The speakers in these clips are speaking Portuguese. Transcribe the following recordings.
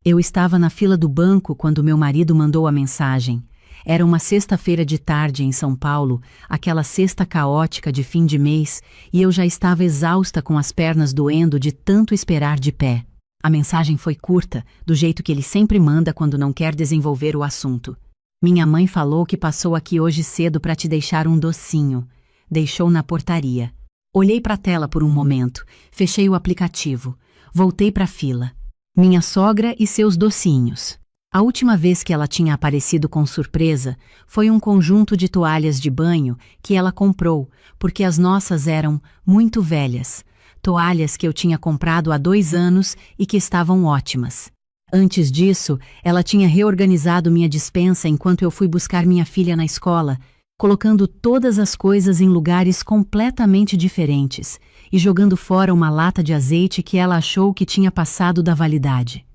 Eu estava na fila do banco quando meu marido mandou a mensagem. Era uma sexta-feira de tarde em São Paulo, aquela sexta caótica de fim de mês, e eu já estava exausta com as pernas doendo de tanto esperar de pé. A mensagem foi curta, do jeito que ele sempre manda quando não quer desenvolver o assunto. Minha mãe falou que passou aqui hoje cedo para te deixar um docinho. Deixou na portaria. Olhei para a tela por um momento, fechei o aplicativo, voltei para a fila. Minha sogra e seus docinhos. A última vez que ela tinha aparecido com surpresa foi um conjunto de toalhas de banho que ela comprou, porque as nossas eram muito velhas. Toalhas que eu tinha comprado há 2 anos e que estavam ótimas. Antes disso, ela tinha reorganizado minha despensa enquanto eu fui buscar minha filha na escola, colocando todas as coisas em lugares completamente diferentes e jogando fora uma lata de azeite que ela achou que tinha passado da validade.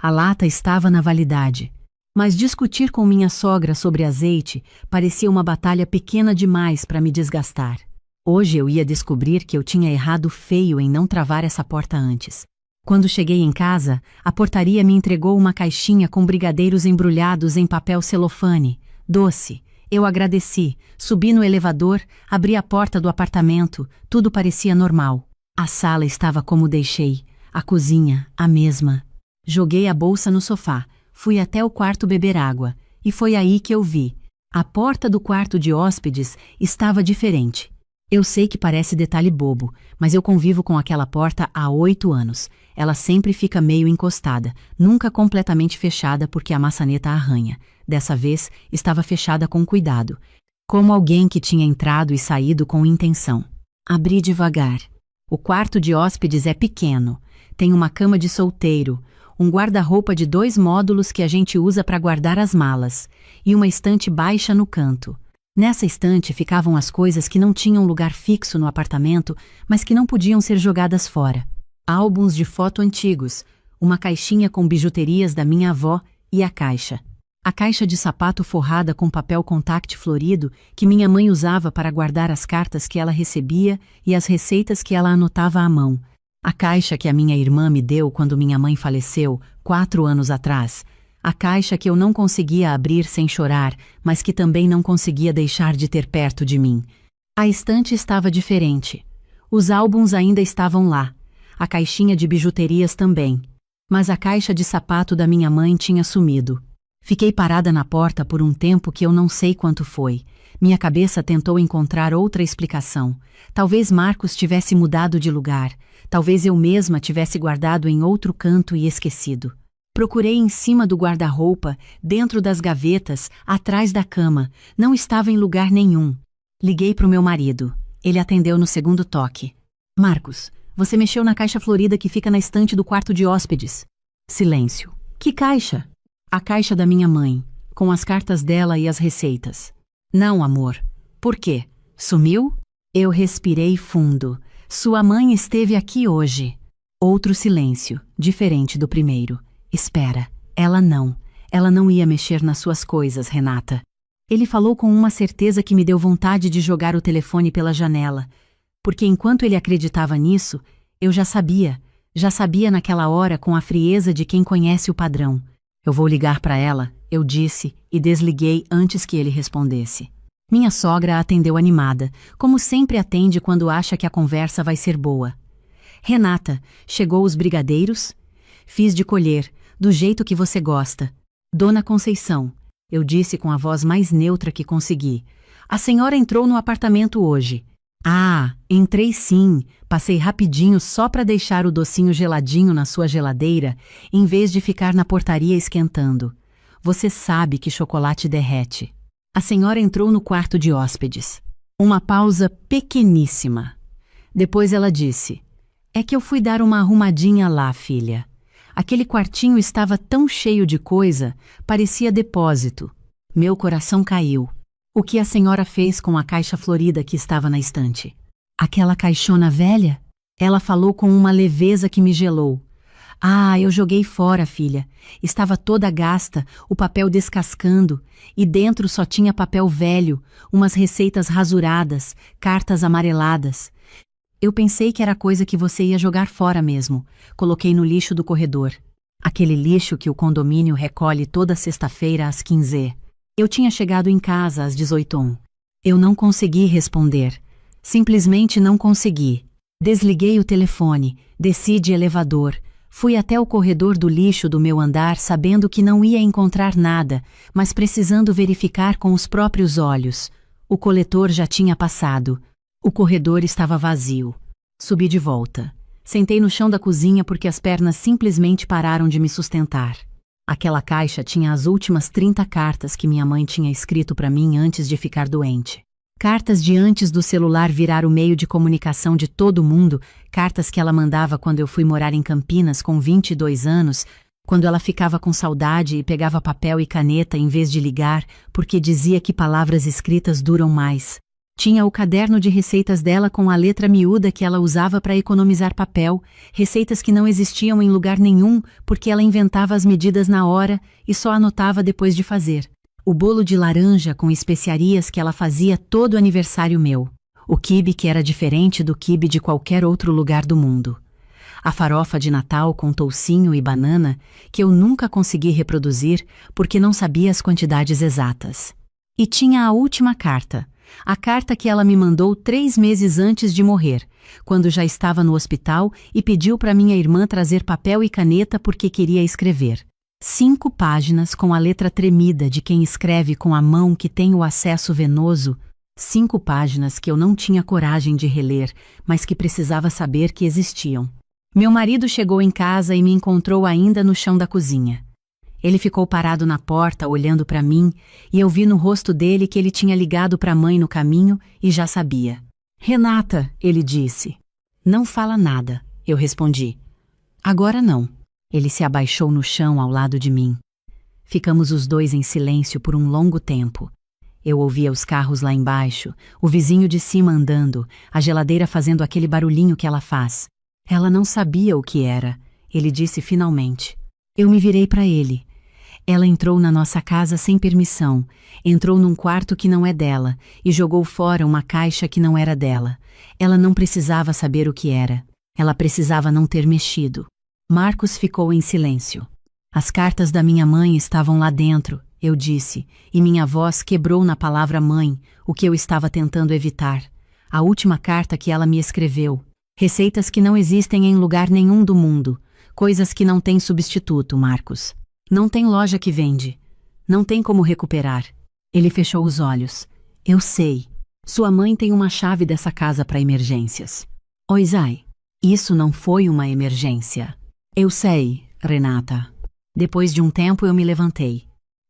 A lata estava na validade, mas discutir com minha sogra sobre azeite parecia uma batalha pequena demais para me desgastar. Hoje eu ia descobrir que eu tinha errado feio em não travar essa porta antes. Quando cheguei em casa, a portaria me entregou uma caixinha com brigadeiros embrulhados em papel celofane, doce. Eu agradeci, subi no elevador, abri a porta do apartamento, tudo parecia normal. A sala estava como deixei, a cozinha, a mesma. Joguei a bolsa no sofá, fui até o quarto beber água, e foi aí que eu vi. A porta do quarto de hóspedes estava diferente. Eu sei que parece detalhe bobo, mas eu convivo com aquela porta há 8 anos. Ela sempre fica meio encostada, nunca completamente fechada porque a maçaneta arranha. Dessa vez, estava fechada com cuidado, como alguém que tinha entrado e saído com intenção. Abri devagar. O quarto de hóspedes é pequeno. Tem uma cama de solteiro, um guarda-roupa de 2 módulos que a gente usa para guardar as malas, e uma estante baixa no canto. Nessa estante ficavam as coisas que não tinham lugar fixo no apartamento, mas que não podiam ser jogadas fora. Álbuns de foto antigos, uma caixinha com bijuterias da minha avó e a caixa. A caixa de sapato forrada com papel contact florido que minha mãe usava para guardar as cartas que ela recebia e as receitas que ela anotava à mão. A caixa que a minha irmã me deu quando minha mãe faleceu, 4 anos atrás. A caixa que eu não conseguia abrir sem chorar, mas que também não conseguia deixar de ter perto de mim. A estante estava diferente. Os álbuns ainda estavam lá. A caixinha de bijuterias também. Mas a caixa de sapato da minha mãe tinha sumido. Fiquei parada na porta por um tempo que eu não sei quanto foi. Minha cabeça tentou encontrar outra explicação. Talvez Marcos tivesse mudado de lugar. Talvez eu mesma tivesse guardado em outro canto e esquecido. Procurei em cima do guarda-roupa, dentro das gavetas, atrás da cama. Não estava em lugar nenhum. Liguei para o meu marido. Ele atendeu no segundo toque. Marcos, você mexeu na caixa florida que fica na estante do quarto de hóspedes. Silêncio. Que caixa? A caixa da minha mãe, com as cartas dela e as receitas. Não, amor. Por quê? Sumiu? Eu respirei fundo. Sua mãe esteve aqui hoje. Outro silêncio, diferente do primeiro. Espera, ela não ia mexer nas suas coisas, Renata. Ele falou com uma certeza que me deu vontade de jogar o telefone pela janela, porque enquanto ele acreditava nisso, eu já sabia naquela hora com a frieza de quem conhece o padrão. Eu vou ligar para ela, eu disse e desliguei antes que ele respondesse. Minha sogra atendeu animada, como sempre atende quando acha que a conversa vai ser boa. Renata, chegou os brigadeiros? Fiz de colher, do jeito que você gosta. Dona Conceição, eu disse com a voz mais neutra que consegui. A senhora entrou no apartamento hoje. Ah, entrei sim. Passei rapidinho só para deixar o docinho geladinho na sua geladeira, em vez de ficar na portaria esquentando. Você sabe que chocolate derrete. A senhora entrou no quarto de hóspedes. Uma pausa pequeníssima. Depois ela disse: é que eu fui dar uma arrumadinha lá, filha. Aquele quartinho estava tão cheio de coisa, parecia depósito. Meu coração caiu. O que a senhora fez com a caixa florida que estava na estante? Aquela caixona velha? Ela falou com uma leveza que me gelou. Ah, eu joguei fora, filha. Estava toda gasta, o papel descascando, e dentro só tinha papel velho, umas receitas rasuradas, cartas amareladas. Eu pensei que era coisa que você ia jogar fora mesmo. Coloquei no lixo do corredor. Aquele lixo que o condomínio recolhe toda sexta-feira às 15. Eu tinha chegado em casa às 18h. Eu não consegui responder. Simplesmente não consegui. Desliguei o telefone, desci de elevador, fui até o corredor do lixo do meu andar sabendo que não ia encontrar nada, mas precisando verificar com os próprios olhos. O coletor já tinha passado. O corredor estava vazio. Subi de volta. Sentei no chão da cozinha porque as pernas simplesmente pararam de me sustentar. Aquela caixa tinha as últimas 30 cartas que minha mãe tinha escrito para mim antes de ficar doente. Cartas de antes do celular virar o meio de comunicação de todo mundo, cartas que ela mandava quando eu fui morar em Campinas com 22 anos, quando ela ficava com saudade e pegava papel e caneta em vez de ligar, porque dizia que palavras escritas duram mais. Tinha o caderno de receitas dela com a letra miúda que ela usava para economizar papel, receitas que não existiam em lugar nenhum porque ela inventava as medidas na hora e só anotava depois de fazer. O bolo de laranja com especiarias que ela fazia todo aniversário meu. O quibe que era diferente do quibe de qualquer outro lugar do mundo. A farofa de Natal com toucinho e banana que eu nunca consegui reproduzir porque não sabia as quantidades exatas. E tinha a última carta. A carta que ela me mandou 3 meses antes de morrer, quando já estava no hospital e pediu para minha irmã trazer papel e caneta porque queria escrever. 5 páginas com a letra tremida de quem escreve com a mão que tem o acesso venoso. 5 páginas que eu não tinha coragem de reler, mas que precisava saber que existiam. Meu marido chegou em casa e me encontrou ainda no chão da cozinha. Ele ficou parado na porta, olhando para mim, e eu vi no rosto dele que ele tinha ligado para a mãe no caminho e já sabia. "Renata", ele disse. "Não fala nada", eu respondi. "Agora não." Ele se abaixou no chão ao lado de mim. Ficamos os dois em silêncio por um longo tempo. Eu ouvia os carros lá embaixo, o vizinho de cima andando, a geladeira fazendo aquele barulhinho que ela faz. Ela não sabia o que era, ele disse finalmente. Eu me virei para ele. Ela entrou na nossa casa sem permissão, entrou num quarto que não é dela e jogou fora uma caixa que não era dela. Ela não precisava saber o que era. Ela precisava não ter mexido. Marcos ficou em silêncio. As cartas da minha mãe estavam lá dentro, eu disse, e minha voz quebrou na palavra mãe, o que eu estava tentando evitar. A última carta que ela me escreveu. Receitas que não existem em lugar nenhum do mundo. Coisas que não têm substituto, Marcos. Não tem loja que vende. Não tem como recuperar. Ele fechou os olhos. Eu sei. Sua mãe tem uma chave dessa casa para emergências. Oi, Zay. Isso não foi uma emergência. Eu sei, Renata. Depois de um tempo eu me levantei.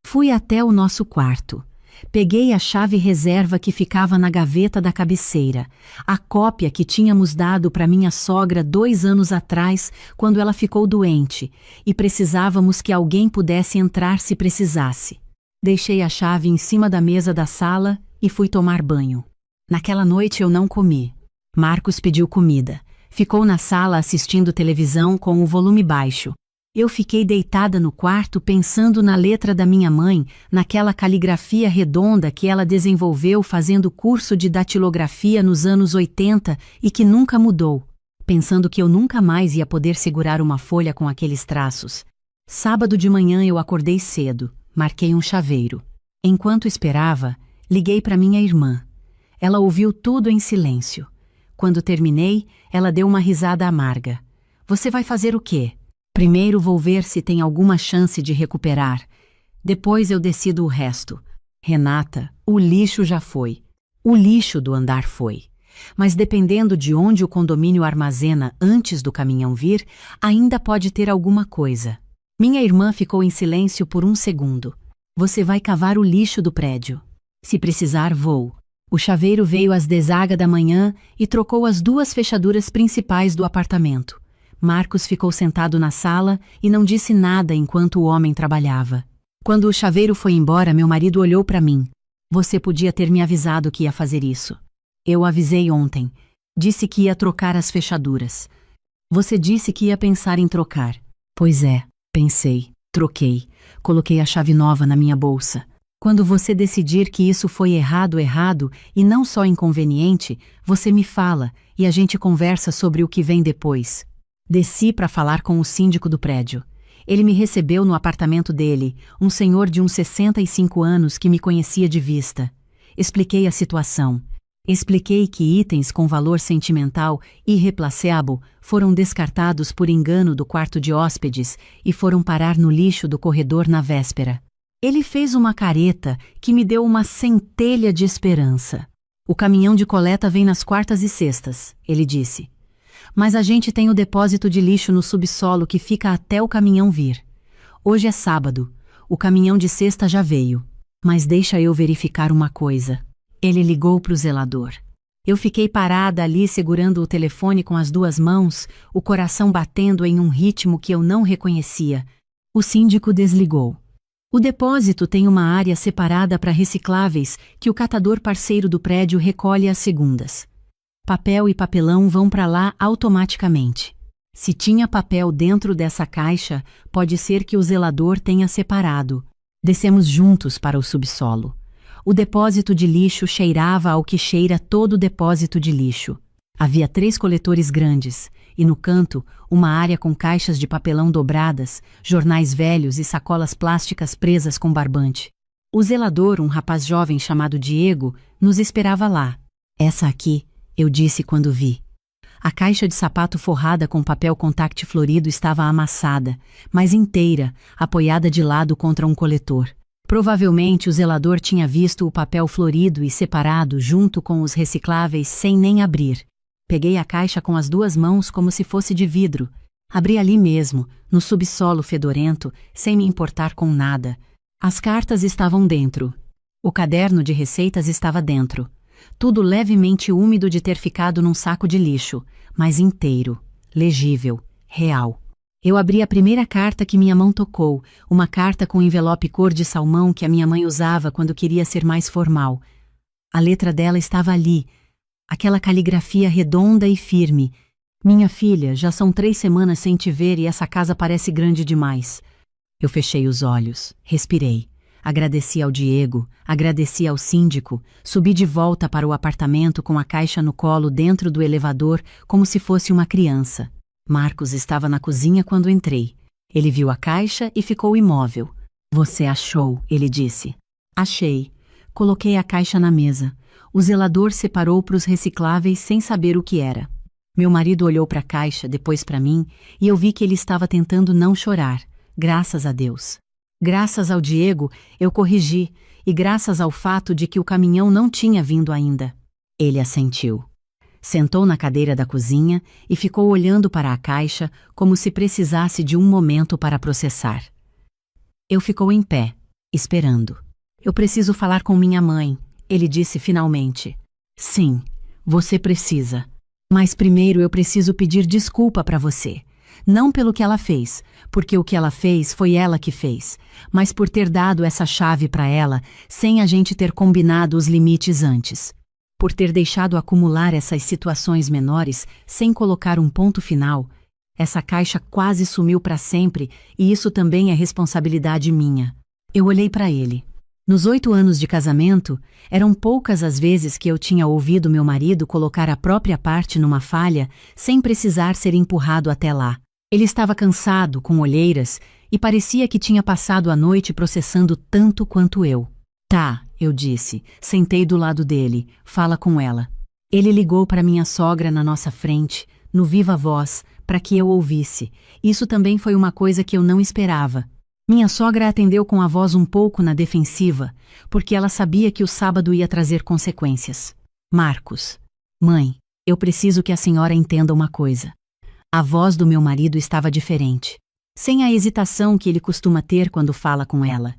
Fui até o nosso quarto. Peguei a chave reserva que ficava na gaveta da cabeceira, a cópia que tínhamos dado para minha sogra 2 anos atrás, quando ela ficou doente, e precisávamos que alguém pudesse entrar se precisasse. Deixei a chave em cima da mesa da sala e fui tomar banho. Naquela noite eu não comi. Marcos pediu comida. Ficou na sala assistindo televisão com o volume baixo. Eu fiquei deitada no quarto pensando na letra da minha mãe, naquela caligrafia redonda que ela desenvolveu fazendo curso de datilografia nos anos 80 e que nunca mudou, pensando que eu nunca mais ia poder segurar uma folha com aqueles traços. Sábado de manhã eu acordei cedo, marquei um chaveiro. Enquanto esperava, liguei para minha irmã. Ela ouviu tudo em silêncio. Quando terminei, ela deu uma risada amarga. Você vai fazer o quê? Primeiro vou ver se tem alguma chance de recuperar. Depois eu decido o resto. Renata, o lixo já foi. O lixo do andar foi. Mas dependendo de onde o condomínio armazena antes do caminhão vir, ainda pode ter alguma coisa. Minha irmã ficou em silêncio por 1 segundo. Você vai cavar o lixo do prédio. Se precisar, vou. O chaveiro veio às 10h da manhã e trocou as 2 fechaduras principais do apartamento. Marcos ficou sentado na sala e não disse nada enquanto o homem trabalhava. Quando o chaveiro foi embora, meu marido olhou para mim. Você podia ter me avisado que ia fazer isso. Eu avisei ontem. Disse que ia trocar as fechaduras. Você disse que ia pensar em trocar. Pois é, pensei. Troquei. Coloquei a chave nova na minha bolsa. Quando você decidir que isso foi errado e não só inconveniente, você me fala e a gente conversa sobre o que vem depois. Desci para falar com o síndico do prédio. Ele me recebeu no apartamento dele, um senhor de uns 65 anos que me conhecia de vista. Expliquei a situação. Expliquei que itens com valor sentimental irreplaceável foram descartados por engano do quarto de hóspedes e foram parar no lixo do corredor na véspera. Ele fez uma careta que me deu uma centelha de esperança. O caminhão de coleta vem nas quartas e sextas, ele disse. Mas a gente tem o depósito de lixo no subsolo que fica até o caminhão vir. Hoje é sábado. O caminhão de sexta já veio. Mas deixa eu verificar uma coisa. Ele ligou para o zelador. Eu fiquei parada ali segurando o telefone com as duas mãos, o coração batendo em um ritmo que eu não reconhecia. O síndico desligou. O depósito tem uma área separada para recicláveis que o catador parceiro do prédio recolhe às segundas. Papel e papelão vão para lá automaticamente. Se tinha papel dentro dessa caixa, pode ser que o zelador tenha separado. Descemos juntos para o subsolo. O depósito de lixo cheirava ao que cheira todo depósito de lixo. Havia 3 coletores grandes, e no canto, uma área com caixas de papelão dobradas, jornais velhos e sacolas plásticas presas com barbante. O zelador, um rapaz jovem chamado Diego, nos esperava lá. Essa aqui, eu disse quando vi. A caixa de sapato forrada com papel contact florido estava amassada, mas inteira, apoiada de lado contra um coletor. Provavelmente o zelador tinha visto o papel florido e separado junto com os recicláveis sem nem abrir. Peguei a caixa com as 2 mãos como se fosse de vidro. Abri ali mesmo, no subsolo fedorento, sem me importar com nada. As cartas estavam dentro. O caderno de receitas estava dentro. Tudo levemente úmido de ter ficado num saco de lixo, mas inteiro, legível, real. Eu abri a primeira carta que minha mão tocou, uma carta com envelope cor de salmão que a minha mãe usava quando queria ser mais formal. A letra dela estava ali, aquela caligrafia redonda e firme. Minha filha, já são 3 semanas sem te ver e essa casa parece grande demais. Eu fechei os olhos, respirei. Agradeci ao Diego, agradeci ao síndico, subi de volta para o apartamento com a caixa no colo dentro do elevador como se fosse uma criança. Marcos estava na cozinha quando entrei. Ele viu a caixa e ficou imóvel. Você achou, ele disse. Achei. Coloquei a caixa na mesa. O zelador separou para os recicláveis sem saber o que era. Meu marido olhou para a caixa, depois para mim, e eu vi que ele estava tentando não chorar. Graças a Deus. Graças ao Diego, eu corrigi, e graças ao fato de que o caminhão não tinha vindo ainda. Ele assentiu. Sentou na cadeira da cozinha e ficou olhando para a caixa como se precisasse de um momento para processar. Eu ficou em pé, esperando. Eu preciso falar com minha mãe, ele disse finalmente. Sim, você precisa. Mas primeiro eu preciso pedir desculpa para você. Não pelo que ela fez, porque o que ela fez foi ela que fez, mas por ter dado essa chave para ela sem a gente ter combinado os limites antes. Por ter deixado acumular essas situações menores sem colocar um ponto final, essa caixa quase sumiu para sempre e isso também é responsabilidade minha. Eu olhei para ele. Nos 8 anos de casamento, eram poucas as vezes que eu tinha ouvido meu marido colocar a própria parte numa falha sem precisar ser empurrado até lá. Ele estava cansado, com olheiras, e parecia que tinha passado a noite processando tanto quanto eu. Tá, eu disse, sentei do lado dele, fala com ela. Ele ligou para minha sogra na nossa frente, no viva voz, para que eu ouvisse. Isso também foi uma coisa que eu não esperava. Minha sogra atendeu com a voz um pouco na defensiva, porque ela sabia que o sábado ia trazer consequências. Marcos. Mãe, eu preciso que a senhora entenda uma coisa. A voz do meu marido estava diferente, sem a hesitação que ele costuma ter quando fala com ela.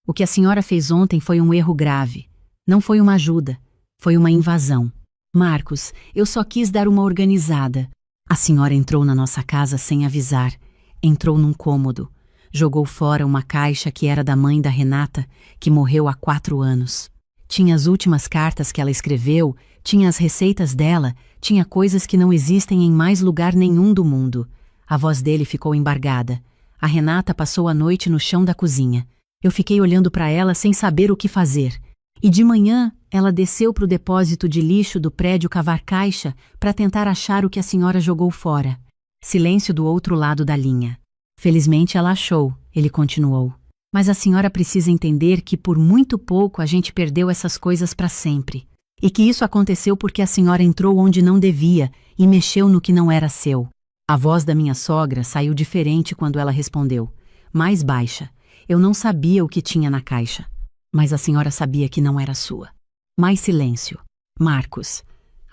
O que a senhora fez ontem foi um erro grave. Não foi uma ajuda, foi uma invasão. Marcos, eu só quis dar uma organizada. A senhora entrou na nossa casa sem avisar. Entrou num cômodo. Jogou fora uma caixa que era da mãe da Renata, que morreu há 4 anos. Tinha as últimas cartas que ela escreveu, tinha as receitas dela, tinha coisas que não existem em mais lugar nenhum do mundo. A voz dele ficou embargada. A Renata passou a noite no chão da cozinha. Eu fiquei olhando para ela sem saber o que fazer. E de manhã, ela desceu para o depósito de lixo do prédio cavar caixa para tentar achar o que a senhora jogou fora. Silêncio do outro lado da linha. Felizmente ela achou, ele continuou. Mas a senhora precisa entender que por muito pouco a gente perdeu essas coisas para sempre. E que isso aconteceu porque a senhora entrou onde não devia e mexeu no que não era seu. A voz da minha sogra saiu diferente quando ela respondeu, mais baixa. Eu não sabia o que tinha na caixa. Mas a senhora sabia que não era sua. Mais silêncio. Marcos.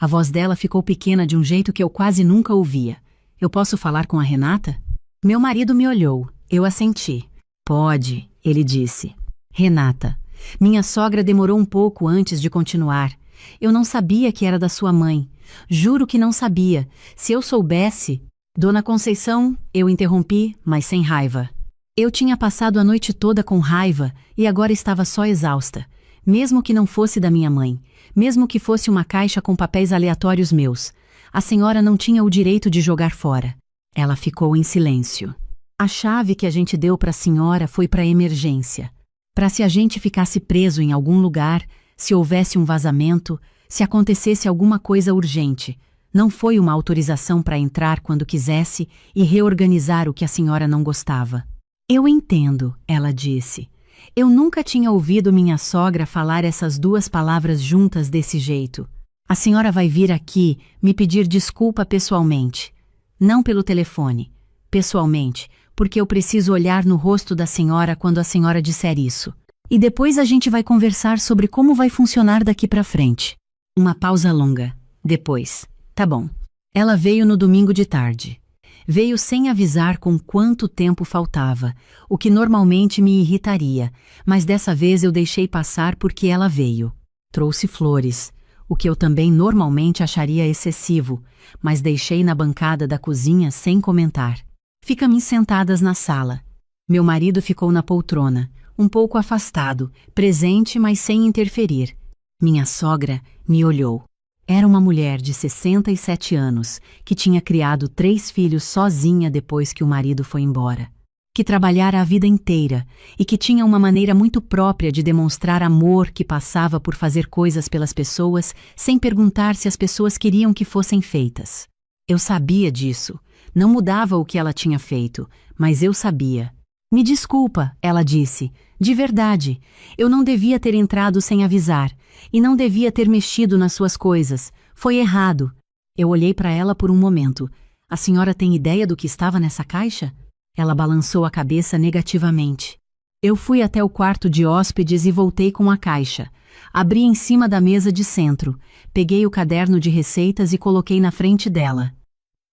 A voz dela ficou pequena de um jeito que eu quase nunca ouvia. Eu posso falar com a Renata? Meu marido me olhou. Eu assenti. Pode, ele disse. Renata. Minha sogra demorou um pouco antes de continuar. Eu não sabia que era da sua mãe. Juro que não sabia. Se eu soubesse... Dona Conceição, eu interrompi, mas sem raiva. Eu tinha passado a noite toda com raiva e agora estava só exausta. Mesmo que não fosse da minha mãe, mesmo que fosse uma caixa com papéis aleatórios meus, a senhora não tinha o direito de jogar fora. Ela ficou em silêncio. A chave que a gente deu para a senhora foi para emergência. Para se a gente ficasse preso em algum lugar, se houvesse um vazamento, se acontecesse alguma coisa urgente. Não foi uma autorização para entrar quando quisesse e reorganizar o que a senhora não gostava. Eu entendo, ela disse. Eu nunca tinha ouvido minha sogra falar essas duas palavras juntas desse jeito. A senhora vai vir aqui me pedir desculpa pessoalmente. Não pelo telefone. Pessoalmente, porque eu preciso olhar no rosto da senhora quando a senhora disser isso. E depois a gente vai conversar sobre como vai funcionar daqui para frente. Uma pausa longa. Depois. Tá bom. Ela veio no domingo de tarde. Veio sem avisar com quanto tempo faltava, o que normalmente me irritaria, mas dessa vez eu deixei passar porque ela veio. Trouxe flores, o que eu também normalmente acharia excessivo, mas deixei na bancada da cozinha sem comentar. Ficamos sentadas na sala. Meu marido ficou na poltrona, um pouco afastado, presente, mas sem interferir. Minha sogra me olhou. Era uma mulher de 67 anos, que tinha criado 3 filhos sozinha depois que o marido foi embora. Que trabalhara a vida inteira e que tinha uma maneira muito própria de demonstrar amor que passava por fazer coisas pelas pessoas sem perguntar se as pessoas queriam que fossem feitas. Eu sabia disso. Não mudava o que ela tinha feito, mas eu sabia. Me desculpa, ela disse. De verdade, eu não devia ter entrado sem avisar, e não devia ter mexido nas suas coisas. Foi errado. Eu olhei para ela por um momento. A senhora tem ideia do que estava nessa caixa? Ela balançou a cabeça negativamente. Eu fui até o quarto de hóspedes e voltei com a caixa. Abri em cima da mesa de centro, peguei o caderno de receitas e coloquei na frente dela.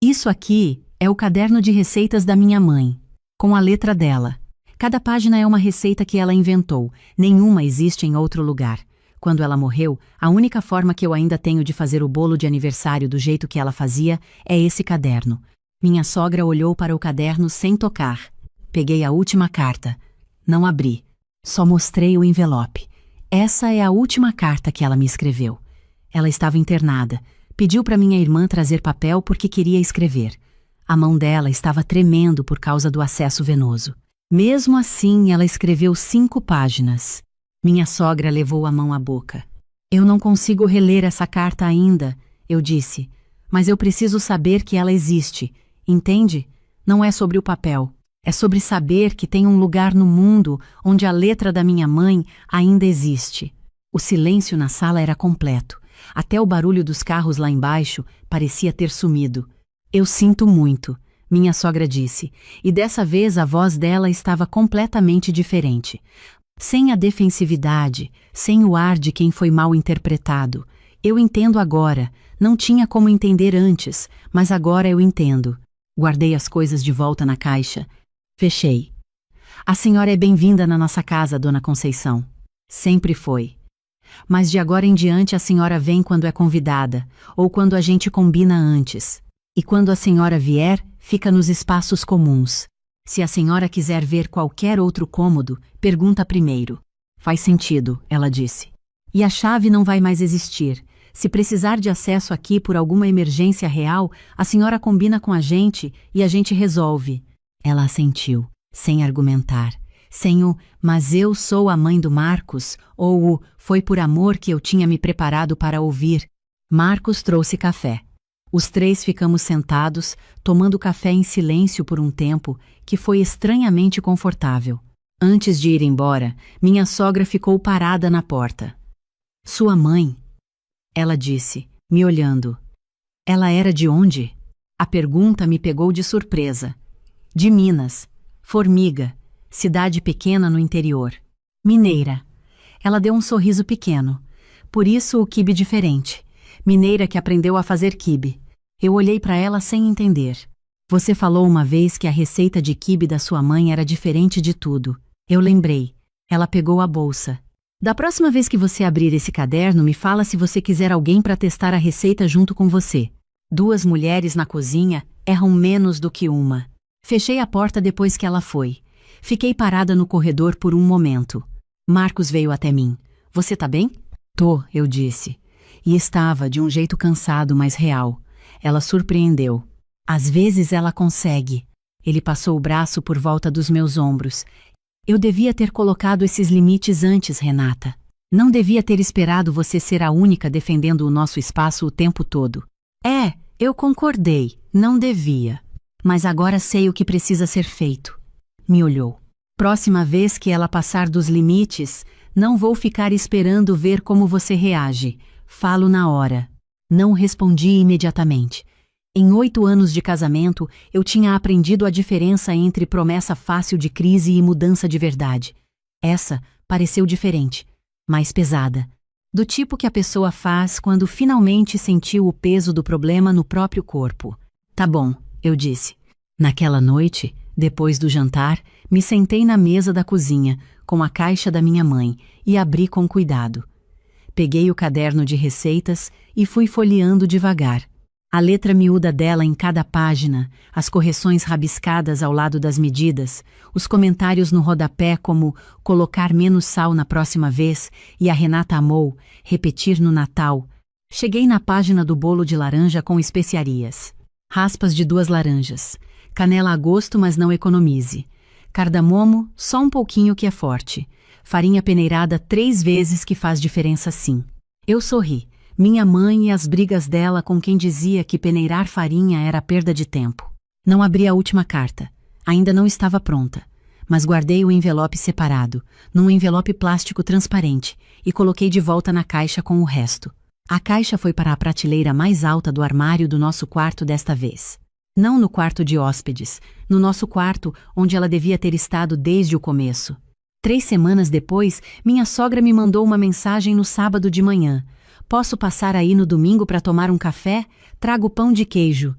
Isso aqui é o caderno de receitas da minha mãe, com a letra dela. Cada página é uma receita que ela inventou, nenhuma existe em outro lugar. Quando ela morreu, a única forma que eu ainda tenho de fazer o bolo de aniversário do jeito que ela fazia é esse caderno. Minha sogra olhou para o caderno sem tocar. Peguei a última carta. Não abri. Só mostrei o envelope. Essa é a última carta que ela me escreveu. Ela estava internada. Pediu para minha irmã trazer papel porque queria escrever. A mão dela estava tremendo por causa do acesso venoso. Mesmo assim, ela escreveu 5 páginas. Minha sogra levou a mão à boca. Eu não consigo reler essa carta ainda, eu disse. Mas eu preciso saber que ela existe, entende? Não é sobre o papel. É sobre saber que tem um lugar no mundo onde a letra da minha mãe ainda existe. O silêncio na sala era completo. Até o barulho dos carros lá embaixo parecia ter sumido. Eu sinto muito, minha sogra disse, e dessa vez a voz dela estava completamente diferente. Sem a defensividade, sem o ar de quem foi mal interpretado. Eu entendo agora, não tinha como entender antes, mas agora eu entendo. Guardei as coisas de volta na caixa. Fechei. A senhora é bem-vinda na nossa casa, Dona Conceição. Sempre foi. Mas de agora em diante a senhora vem quando é convidada, ou quando a gente combina antes. E quando a senhora vier, fica nos espaços comuns. Se a senhora quiser ver qualquer outro cômodo, pergunta primeiro. Faz sentido, ela disse. E a chave não vai mais existir. Se precisar de acesso aqui por alguma emergência real, a senhora combina com a gente e a gente resolve. Ela assentiu, sem argumentar. Sem o, mas eu sou a mãe do Marcos, ou o, foi por amor que eu tinha me preparado para ouvir. Marcos trouxe café. Os três ficamos sentados, tomando café em silêncio por um tempo que foi estranhamente confortável. Antes de ir embora, minha sogra ficou parada na porta. Sua mãe? Ela disse, me olhando. Ela era de onde? A pergunta me pegou de surpresa. De Minas. Formiga, cidade pequena no interior. Mineira. Ela deu um sorriso pequeno. Por isso o quibe diferente. Mineira que aprendeu a fazer quibe. Eu olhei para ela sem entender. Você falou uma vez que a receita de quibe da sua mãe era diferente de tudo. Eu lembrei. Ela pegou a bolsa. Da próxima vez que você abrir esse caderno, me fala se você quiser alguém para testar a receita junto com você. 2 mulheres na cozinha erram menos do que uma. Fechei a porta depois que ela foi. Fiquei parada no corredor por um momento. Marcos veio até mim. Você tá bem? Tô, eu disse. E estava de um jeito cansado, mas real. Ela surpreendeu. Às vezes ela consegue. Ele passou o braço por volta dos meus ombros. Eu devia ter colocado esses limites antes, Renata. Não devia ter esperado você ser a única defendendo o nosso espaço o tempo todo. Eu concordei, não devia. Mas agora sei o que precisa ser feito. Me olhou. Próxima vez que ela passar dos limites, não vou ficar esperando ver como você reage. Falo na hora. Não respondi imediatamente. Em 8 anos de casamento, eu tinha aprendido a diferença entre promessa fácil de crise e mudança de verdade. Essa pareceu diferente, mais pesada. Do tipo que a pessoa faz quando finalmente sentiu o peso do problema no próprio corpo. Tá bom, eu disse. Naquela noite, depois do jantar, me sentei na mesa da cozinha, com a caixa da minha mãe, e abri com cuidado. Peguei o caderno de receitas e fui folheando devagar. A letra miúda dela em cada página, as correções rabiscadas ao lado das medidas, os comentários no rodapé como colocar menos sal na próxima vez e a Renata amou, repetir no Natal. Cheguei na página do bolo de laranja com especiarias. Raspas de 2 laranjas. Canela a gosto, mas não economize. Cardamomo, só um pouquinho que é forte. Farinha peneirada 3 vezes que faz diferença sim. Eu sorri. Minha mãe e as brigas dela com quem dizia que peneirar farinha era perda de tempo. Não abri a última carta. Ainda não estava pronta. Mas guardei o envelope separado, num envelope plástico transparente, e coloquei de volta na caixa com o resto. A caixa foi para a prateleira mais alta do armário do nosso quarto desta vez. Não no quarto de hóspedes, no nosso quarto onde ela devia ter estado desde o começo. 3 semanas depois, minha sogra me mandou uma mensagem no sábado de manhã. Posso passar aí no domingo para tomar um café? Trago pão de queijo.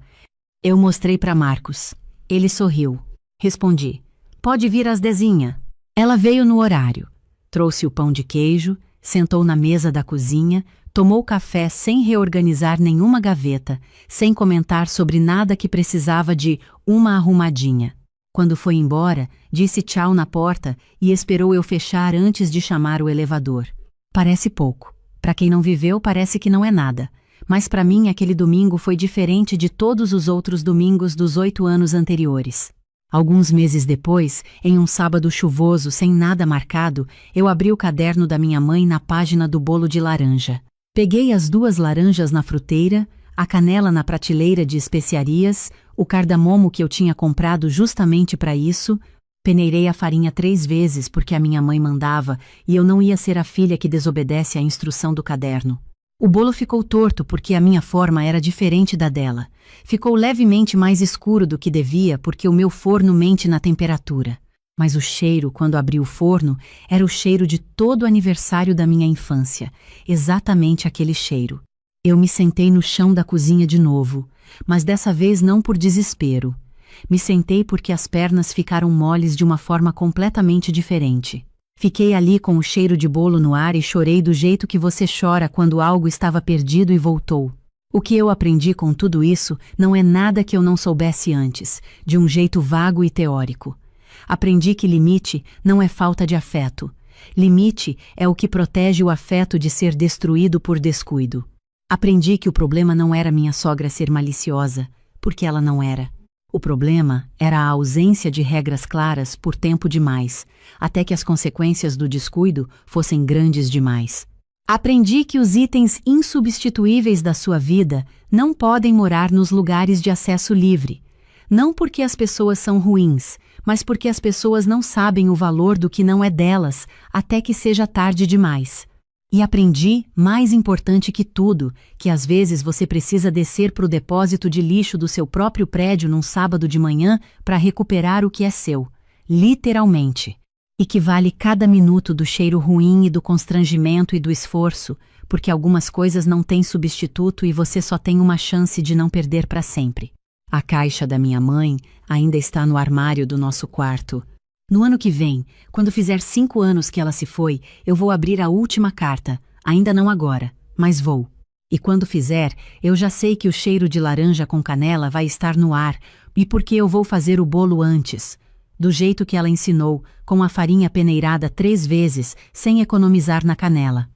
Eu mostrei para Marcos. Ele sorriu. Respondi. Pode vir às 10h. Ela veio no horário. Trouxe o pão de queijo, sentou na mesa da cozinha, tomou café sem reorganizar nenhuma gaveta, sem comentar sobre nada que precisava de uma arrumadinha. Quando foi embora, disse tchau na porta e esperou eu fechar antes de chamar o elevador. Parece pouco. Para quem não viveu, parece que não é nada. Mas para mim, aquele domingo foi diferente de todos os outros domingos dos 8 anos anteriores. Alguns meses depois, em um sábado chuvoso sem nada marcado, eu abri o caderno da minha mãe na página do bolo de laranja. Peguei as 2 laranjas na fruteira, a canela na prateleira de especiarias, o cardamomo que eu tinha comprado justamente para isso. Peneirei a farinha 3 vezes porque a minha mãe mandava e eu não ia ser a filha que desobedece à instrução do caderno. O bolo ficou torto porque a minha forma era diferente da dela. Ficou levemente mais escuro do que devia porque o meu forno mente na temperatura. Mas o cheiro, quando abri o forno, era o cheiro de todo o aniversário da minha infância. Exatamente aquele cheiro. Eu me sentei no chão da cozinha de novo, mas dessa vez não por desespero. Me sentei porque as pernas ficaram moles de uma forma completamente diferente. Fiquei ali com o cheiro de bolo no ar e chorei do jeito que você chora quando algo estava perdido e voltou. O que eu aprendi com tudo isso não é nada que eu não soubesse antes, de um jeito vago e teórico. Aprendi que limite não é falta de afeto. Limite é o que protege o afeto de ser destruído por descuido. Aprendi que o problema não era minha sogra ser maliciosa, porque ela não era. O problema era a ausência de regras claras por tempo demais, até que as consequências do descuido fossem grandes demais. Aprendi que os itens insubstituíveis da sua vida não podem morar nos lugares de acesso livre. Não porque as pessoas são ruins, mas porque as pessoas não sabem o valor do que não é delas, até que seja tarde demais. E aprendi, mais importante que tudo, que às vezes você precisa descer para o depósito de lixo do seu próprio prédio num sábado de manhã para recuperar o que é seu. Literalmente. E que vale cada minuto do cheiro ruim e do constrangimento e do esforço, porque algumas coisas não têm substituto e você só tem uma chance de não perder para sempre. A caixa da minha mãe ainda está no armário do nosso quarto. No ano que vem, quando fizer 5 anos que ela se foi, eu vou abrir a última carta. Ainda não agora, mas vou. E quando fizer, eu já sei que o cheiro de laranja com canela vai estar no ar, e porque eu vou fazer o bolo antes. Do jeito que ela ensinou, com a farinha peneirada 3 vezes, sem economizar na canela.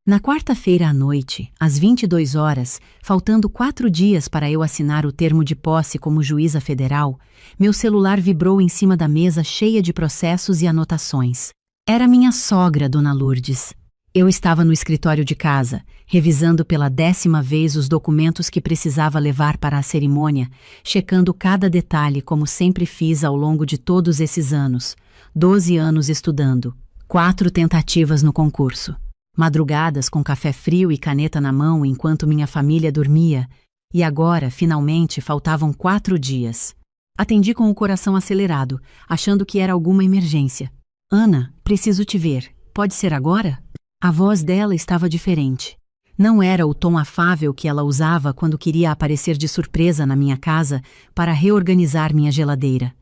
Na quarta-feira à noite, às 22 horas, faltando 4 dias para eu assinar o termo de posse como juíza federal, meu celular vibrou em cima da mesa cheia de processos e anotações. Era minha sogra, Dona Lourdes. Eu estava no escritório de casa, revisando pela 10ª vez os documentos que precisava levar para a cerimônia, checando cada detalhe como sempre fiz ao longo de todos esses anos. 12 anos estudando, 4 tentativas no concurso. Madrugadas com café frio e caneta na mão enquanto minha família dormia, e agora, finalmente, faltavam 4 dias. Atendi com o coração acelerado, achando que era alguma emergência. Ana, preciso te ver. Pode ser agora? A voz dela estava diferente. Não era o tom afável que ela usava quando queria aparecer de surpresa na minha casa para reorganizar minha geladeira.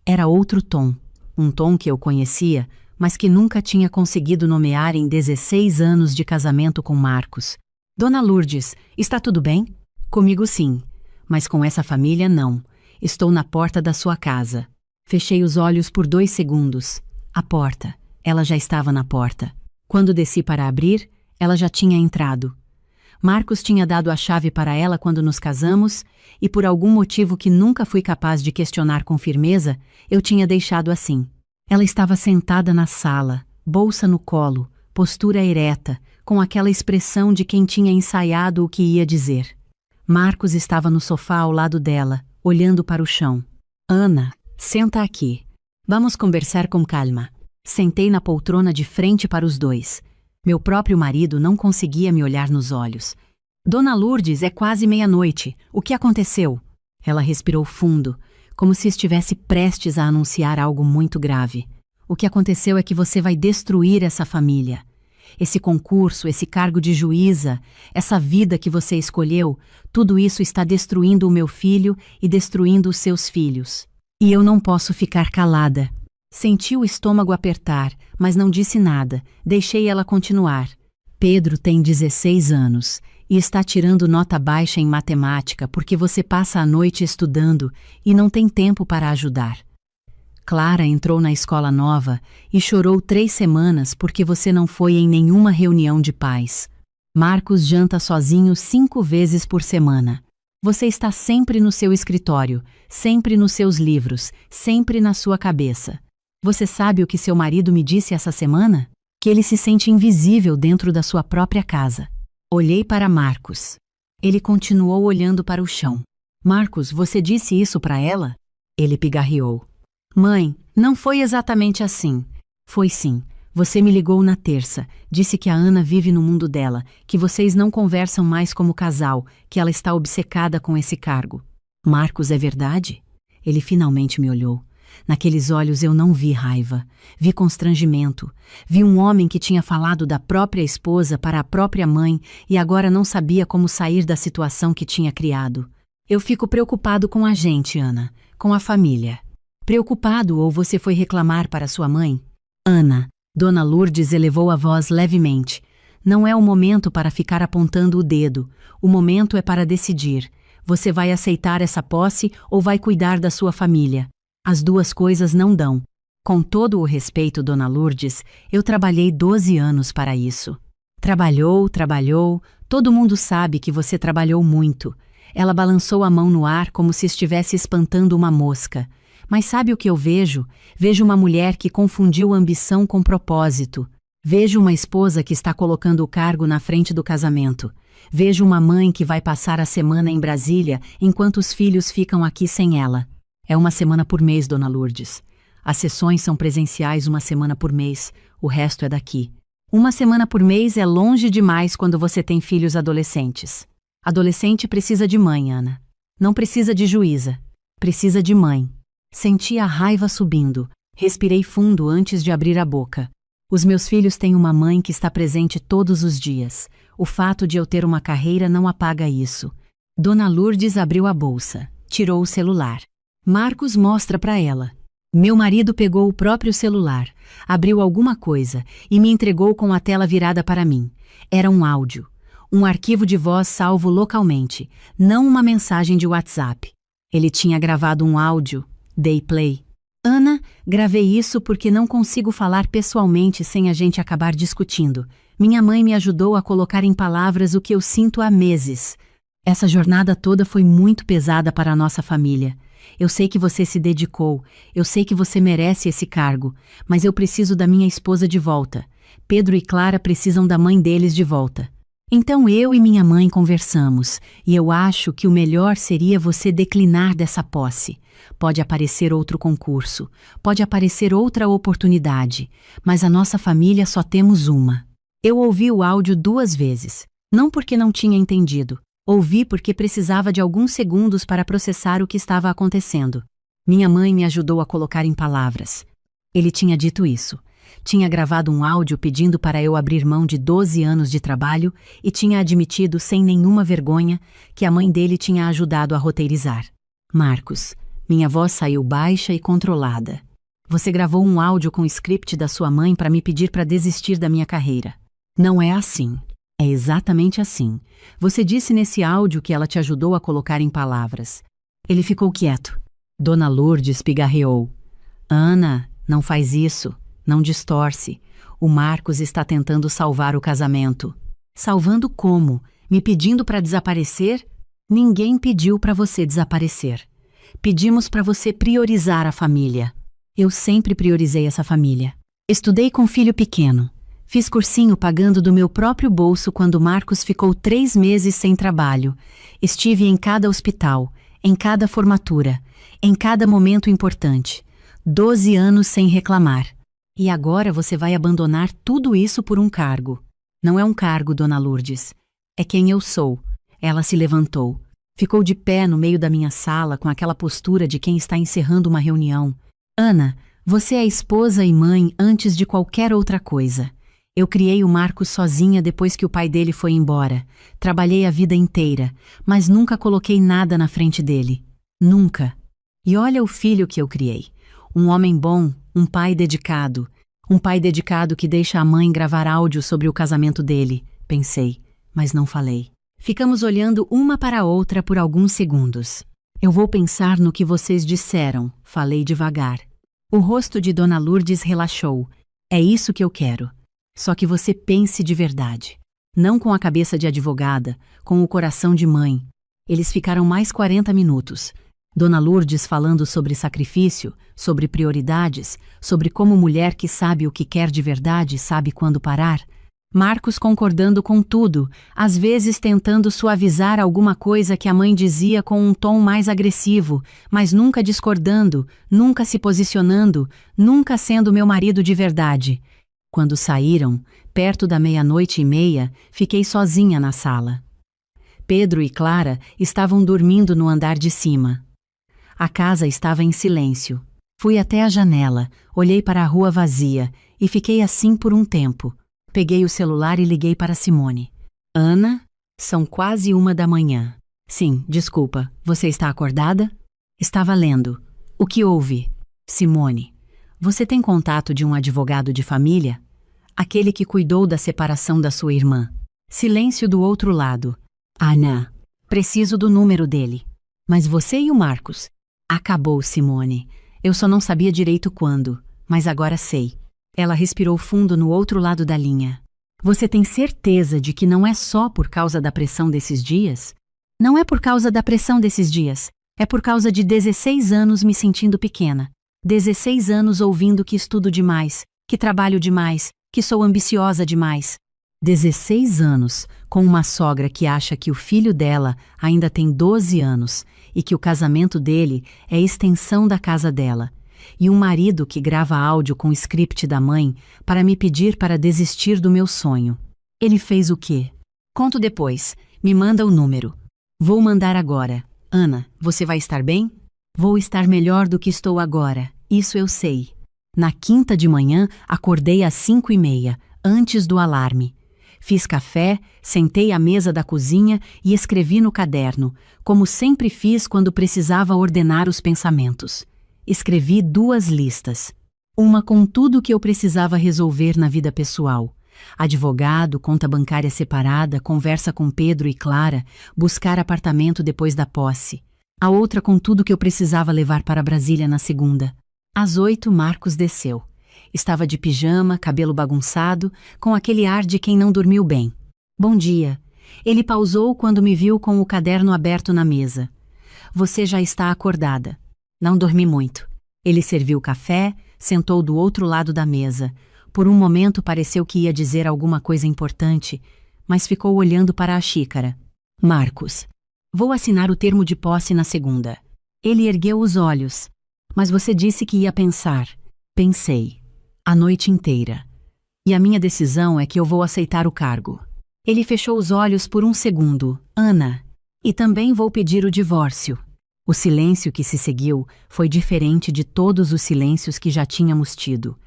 Era outro tom, um tom que eu conhecia, mas que nunca tinha conseguido nomear em 16 anos de casamento com Marcos. Dona Lourdes, está tudo bem? Comigo sim, mas com essa família não. Estou na porta da sua casa. Fechei os olhos por 2 segundos. A porta. Ela já estava na porta. Quando desci para abrir, ela já tinha entrado. Marcos tinha dado a chave para ela quando nos casamos, e por algum motivo que nunca fui capaz de questionar com firmeza, eu tinha deixado assim. Ela estava sentada na sala, bolsa no colo, postura ereta, com aquela expressão de quem tinha ensaiado o que ia dizer. Marcos estava no sofá ao lado dela, olhando para o chão. Ana, senta aqui. Vamos conversar com calma. Sentei na poltrona de frente para os dois. Meu próprio marido não conseguia me olhar nos olhos. Dona Lourdes, é quase meia-noite. O que aconteceu? Ela respirou fundo, como se estivesse prestes a anunciar algo muito grave. O que aconteceu é que você vai destruir essa família. Esse concurso, esse cargo de juíza, essa vida que você escolheu, tudo isso está destruindo o meu filho e destruindo os seus filhos. E eu não posso ficar calada. Senti o estômago apertar, mas não disse nada, deixei ela continuar. Pedro tem 16 anos e está tirando nota baixa em matemática porque você passa a noite estudando e não tem tempo para ajudar. Clara entrou na escola nova e chorou 3 semanas porque você não foi em nenhuma reunião de pais. Marcos janta sozinho 5 vezes por semana. Você está sempre no seu escritório, sempre nos seus livros, sempre na sua cabeça. Você sabe o que seu marido me disse essa semana? Que ele se sente invisível dentro da sua própria casa. Olhei para Marcos. Ele continuou olhando para o chão. Marcos, você disse isso para ela? Ele pigarreou. Mãe, não foi exatamente assim. Foi sim. Você me ligou na terça, disse que a Ana vive no mundo dela, que vocês não conversam mais como casal, que ela está obcecada com esse cargo. Marcos, é verdade? Ele finalmente me olhou. Naqueles olhos eu não vi raiva, vi constrangimento, vi um homem que tinha falado da própria esposa para a própria mãe e agora não sabia como sair da situação que tinha criado. Eu fico preocupado com a gente, Ana, com a família. Preocupado ou você foi reclamar para sua mãe? Ana, Dona Lourdes elevou a voz levemente. Não é o momento para ficar apontando o dedo, o momento é para decidir. Você vai aceitar essa posse ou vai cuidar da sua família? As 2 coisas não dão. Com todo o respeito, Dona Lourdes, eu trabalhei 12 anos para isso. Trabalhou, todo mundo sabe que você trabalhou muito. Ela balançou a mão no ar como se estivesse espantando uma mosca. Mas sabe o que eu vejo? Vejo uma mulher que confundiu ambição com propósito. Vejo uma esposa que está colocando o cargo na frente do casamento. Vejo uma mãe que vai passar a semana em Brasília enquanto os filhos ficam aqui sem ela. É uma semana por mês, Dona Lourdes. As sessões são presenciais uma semana por mês, o resto é daqui. Uma semana por mês é longe demais quando você tem filhos adolescentes. Adolescente precisa de mãe, Ana. Não precisa de juíza. Precisa de mãe. Senti a raiva subindo. Respirei fundo antes de abrir a boca. Os meus filhos têm uma mãe que está presente todos os dias. O fato de eu ter uma carreira não apaga isso. Dona Lourdes abriu a bolsa. Tirou o celular. Marcos mostra para ela. Meu marido pegou o próprio celular, abriu alguma coisa e me entregou com a tela virada para mim. Era um áudio. Um arquivo de voz salvo localmente, não uma mensagem de WhatsApp. Ele tinha gravado um áudio. Dei play. Ana, gravei isso porque não consigo falar pessoalmente sem a gente acabar discutindo. Minha mãe me ajudou a colocar em palavras o que eu sinto há meses. Essa jornada toda foi muito pesada para a nossa família. Eu sei que você se dedicou, eu sei que você merece esse cargo, mas eu preciso da minha esposa de volta. Pedro e Clara precisam da mãe deles de volta. Então eu e minha mãe conversamos, e eu acho que o melhor seria você declinar dessa posse. Pode aparecer outro concurso, pode aparecer outra oportunidade, mas a nossa família só temos uma. Eu ouvi o áudio 2 vezes, não porque não tinha entendido. Ouvi porque precisava de alguns segundos para processar o que estava acontecendo. Minha mãe me ajudou a colocar em palavras. Ele tinha dito isso. Tinha gravado um áudio pedindo para eu abrir mão de 12 anos de trabalho e tinha admitido sem nenhuma vergonha que a mãe dele tinha ajudado a roteirizar. Marcos, minha voz saiu baixa e controlada. Você gravou um áudio com o script da sua mãe para me pedir para desistir da minha carreira. Não é assim. É exatamente assim. Você disse nesse áudio que ela te ajudou a colocar em palavras. Ele ficou quieto. Dona Lourdes pigarreou. Ana, não faz isso. Não distorce. O Marcos está tentando salvar o casamento. Salvando como? Me pedindo para desaparecer? Ninguém pediu para você desaparecer. Pedimos para você priorizar a família. Eu sempre priorizei essa família. Estudei com filho pequeno. Fiz cursinho pagando do meu próprio bolso quando Marcos ficou 3 meses sem trabalho. Estive em cada hospital, em cada formatura, em cada momento importante. 12 anos sem reclamar. E agora você vai abandonar tudo isso por um cargo. Não é um cargo, Dona Lourdes. É quem eu sou. Ela se levantou. Ficou de pé no meio da minha sala com aquela postura de quem está encerrando uma reunião. Ana, você é esposa e mãe antes de qualquer outra coisa. Eu criei o Marcos sozinha depois que o pai dele foi embora. Trabalhei a vida inteira, mas nunca coloquei nada na frente dele. Nunca. E olha o filho que eu criei. Um homem bom, um pai dedicado. Um pai dedicado que deixa a mãe gravar áudio sobre o casamento dele. Pensei, mas não falei. Ficamos olhando uma para a outra por alguns segundos. Eu vou pensar no que vocês disseram, falei devagar. O rosto de Dona Lourdes relaxou. É isso que eu quero. Só que você pense de verdade. Não com a cabeça de advogada, com o coração de mãe. Eles ficaram mais 40 minutos. Dona Lourdes falando sobre sacrifício, sobre prioridades, sobre como mulher que sabe o que quer de verdade sabe quando parar. Marcos concordando com tudo, às vezes tentando suavizar alguma coisa que a mãe dizia com um tom mais agressivo, mas nunca discordando, nunca se posicionando, nunca sendo meu marido de verdade. Quando saíram, perto da 00:30, fiquei sozinha na sala. Pedro e Clara estavam dormindo no andar de cima. A casa estava em silêncio. Fui até a janela, olhei para a rua vazia e fiquei assim por um tempo. Peguei o celular e liguei para Simone. Ana, são quase 1 da manhã. Sim, desculpa, você está acordada? Estava lendo. O que houve? Simone. Você tem contato de um advogado de família? Aquele que cuidou da separação da sua irmã. Silêncio do outro lado. Ana, preciso do número dele. Mas você e o Marcos? Acabou, Simone. Eu só não sabia direito quando, mas agora sei. Ela respirou fundo no outro lado da linha. Você tem certeza de que não é só por causa da pressão desses dias? Não é por causa da pressão desses dias. É por causa de 16 anos me sentindo pequena. 16 anos ouvindo que estudo demais, que trabalho demais, que sou ambiciosa demais. 16 anos, com uma sogra que acha que o filho dela ainda tem 12 anos e que o casamento dele é extensão da casa dela, e um marido que grava áudio com o script da mãe para me pedir para desistir do meu sonho. Ele fez o quê? Conto depois, me manda o número. Vou mandar agora. Ana, você vai estar bem? Vou estar melhor do que estou agora, isso eu sei. Na quinta de manhã, acordei às 5h30, antes do alarme. Fiz café, sentei à mesa da cozinha e escrevi no caderno, como sempre fiz quando precisava ordenar os pensamentos. Escrevi 2 listas. Uma com tudo o que eu precisava resolver na vida pessoal. Advogado, conta bancária separada, conversa com Pedro e Clara, buscar apartamento depois da posse. A outra com tudo que eu precisava levar para Brasília na segunda. Às 8, Marcos desceu. Estava de pijama, cabelo bagunçado, com aquele ar de quem não dormiu bem. Bom dia. Ele pausou quando me viu com o caderno aberto na mesa. Você já está acordada. Não dormi muito. Ele serviu café, sentou do outro lado da mesa. Por um momento pareceu que ia dizer alguma coisa importante, mas ficou olhando para a xícara. Marcos, vou assinar o termo de posse na segunda. Ele ergueu os olhos. Mas você disse que ia pensar. Pensei. A noite inteira. E a minha decisão é que eu vou aceitar o cargo. Ele fechou os olhos por um segundo. Ana. E também vou pedir o divórcio. O silêncio que se seguiu foi diferente de todos os silêncios que já tínhamos tido.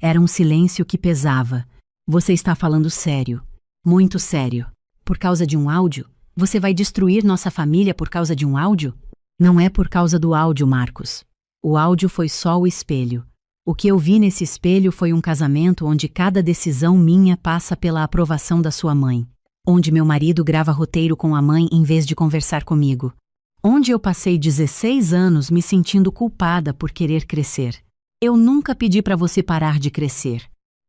Era um silêncio que pesava. Você está falando sério. Muito sério. Por causa de um áudio? Você vai destruir nossa família por causa de um áudio? Não é por causa do áudio, Marcos. O áudio foi só o espelho. O que eu vi nesse espelho foi um casamento onde cada decisão minha passa pela aprovação da sua mãe. Onde meu marido grava roteiro com a mãe em vez de conversar comigo. Onde eu passei 16 anos me sentindo culpada por querer crescer. Eu nunca pedi para você parar de crescer.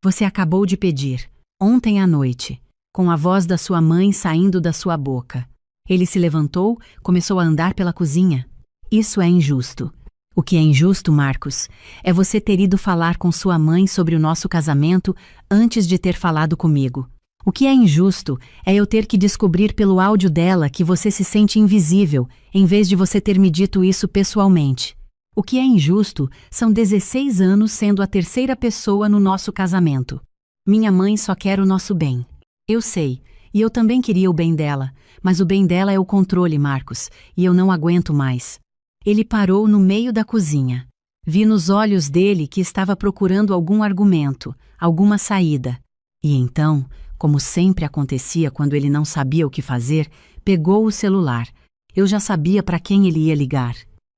Você acabou de pedir, ontem à noite, com a voz da sua mãe saindo da sua boca. Ele se levantou, começou a andar pela cozinha. Isso é injusto. O que é injusto, Marcos, é você ter ido falar com sua mãe sobre o nosso casamento antes de ter falado comigo. O que é injusto é eu ter que descobrir pelo áudio dela que você se sente invisível, em vez de você ter me dito isso pessoalmente. O que é injusto são 16 anos sendo a terceira pessoa no nosso casamento. Minha mãe só quer o nosso bem. Eu sei, e eu também queria o bem dela, mas o bem dela é o controle, Marcos, e eu não aguento mais. Ele parou no meio da cozinha. Vi nos olhos dele que estava procurando algum argumento, alguma saída. E então, como sempre acontecia quando ele não sabia o que fazer, pegou o celular. Eu já sabia para quem ele ia ligar.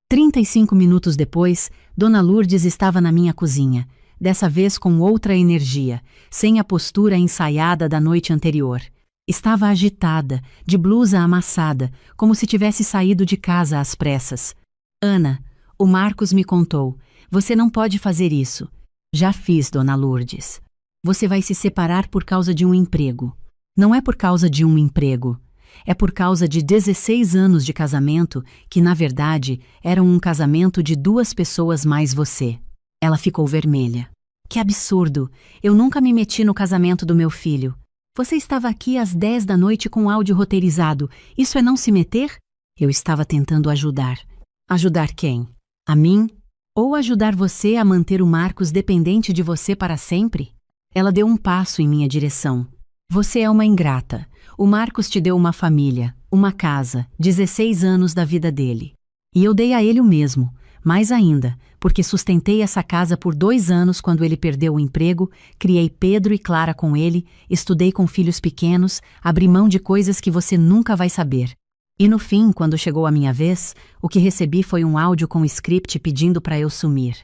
35 minutos depois, Dona Lourdes estava na minha cozinha, dessa vez com outra energia, sem a postura ensaiada da noite anterior. Estava agitada, de blusa amassada, como se tivesse saído de casa às pressas. Ana, o Marcos me contou, você não pode fazer isso. Já fiz, Dona Lourdes. Você vai se separar por causa de um emprego. Não é por causa de um emprego. É por causa de 16 anos de casamento, que na verdade eram um casamento de 2 pessoas mais você. Ela ficou vermelha. Que absurdo! Eu nunca me meti no casamento do meu filho. Você estava aqui às 10 da noite com áudio roteirizado. Isso é não se meter? Eu estava tentando ajudar. Ajudar quem? A mim? Ou ajudar você a manter o Marcos dependente de você para sempre? Ela deu um passo em minha direção. Você é uma ingrata. O Marcos te deu uma família, uma casa, 16 anos da vida dele. E eu dei a ele o mesmo, mais ainda, porque sustentei essa casa por 2 anos quando ele perdeu o emprego, criei Pedro e Clara com ele, estudei com filhos pequenos, abri mão de coisas que você nunca vai saber. E no fim, quando chegou a minha vez, o que recebi foi um áudio com script pedindo para eu sumir.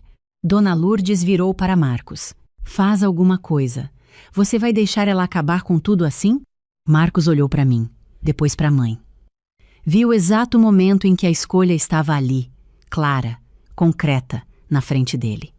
Dona Lourdes virou para Marcos. Faz alguma coisa. Você vai deixar ela acabar com tudo assim? Marcos olhou para mim, depois para a mãe. Vi o exato momento em que a escolha estava ali, clara, concreta, na frente dele.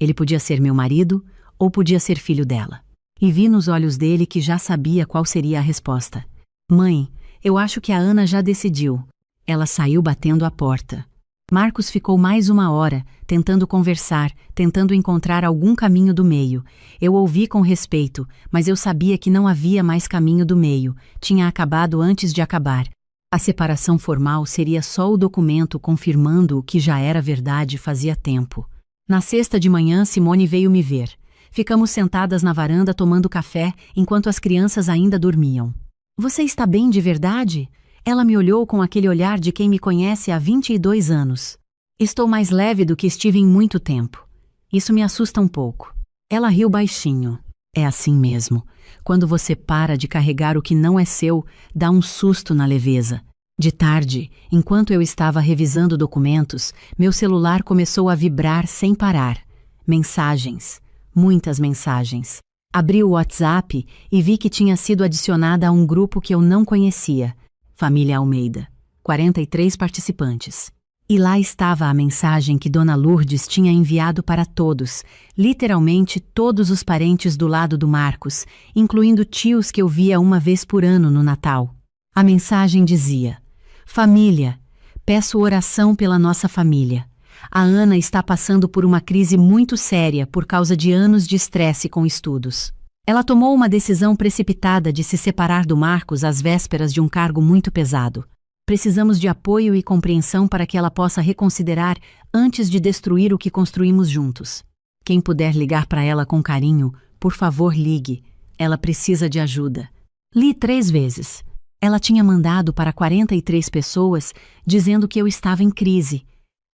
Ele podia ser meu marido ou podia ser filho dela. E vi nos olhos dele que já sabia qual seria a resposta. Mãe, eu acho que a Ana já decidiu. Ela saiu batendo a porta. Marcos ficou mais 1 hora, tentando conversar, tentando encontrar algum caminho do meio. Eu ouvi com respeito, mas eu sabia que não havia mais caminho do meio, tinha acabado antes de acabar. A separação formal seria só o documento confirmando o que já era verdade fazia tempo. Na sexta de manhã, Simone veio me ver. Ficamos sentadas na varanda tomando café, enquanto as crianças ainda dormiam. Você está bem de verdade? Ela me olhou com aquele olhar de quem me conhece há 22 anos. Estou mais leve do que estive em muito tempo. Isso me assusta um pouco. Ela riu baixinho. É assim mesmo. Quando você para de carregar o que não é seu, dá um susto na leveza. De tarde, enquanto eu estava revisando documentos, meu celular começou a vibrar sem parar. Mensagens. Muitas mensagens. Abri o WhatsApp e vi que tinha sido adicionada a um grupo que eu não conhecia. Família Almeida. 43 participantes. E lá estava a mensagem que Dona Lourdes tinha enviado para todos, literalmente todos os parentes do lado do Marcos, incluindo tios que eu via uma vez por ano no Natal. A mensagem dizia: Família, peço oração pela nossa família. A Ana está passando por uma crise muito séria por causa de anos de estresse com estudos. Ela tomou uma decisão precipitada de se separar do Marcos às vésperas de um cargo muito pesado. Precisamos de apoio e compreensão para que ela possa reconsiderar antes de destruir o que construímos juntos. Quem puder ligar para ela com carinho, por favor ligue. Ela precisa de ajuda. Li 3 vezes. Ela tinha mandado para 43 pessoas dizendo que eu estava em crise,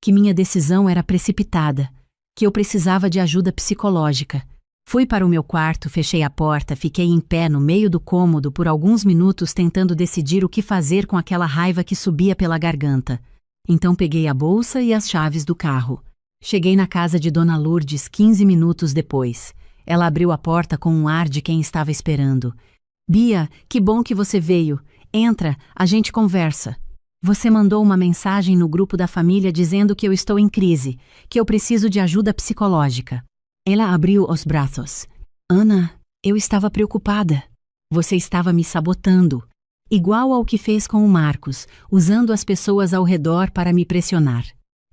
que minha decisão era precipitada, que eu precisava de ajuda psicológica. Fui para o meu quarto, fechei a porta, fiquei em pé no meio do cômodo por alguns minutos tentando decidir o que fazer com aquela raiva que subia pela garganta. Então peguei a bolsa e as chaves do carro. Cheguei na casa de Dona Lourdes 15 minutos depois. Ela abriu a porta com um ar de quem estava esperando. Bia, que bom que você veio. Entra, a gente conversa. Você mandou uma mensagem no grupo da família dizendo que eu estou em crise, que eu preciso de ajuda psicológica. Ela abriu os braços. Ana, eu estava preocupada. Você estava me sabotando. Igual ao que fez com o Marcos, usando as pessoas ao redor para me pressionar.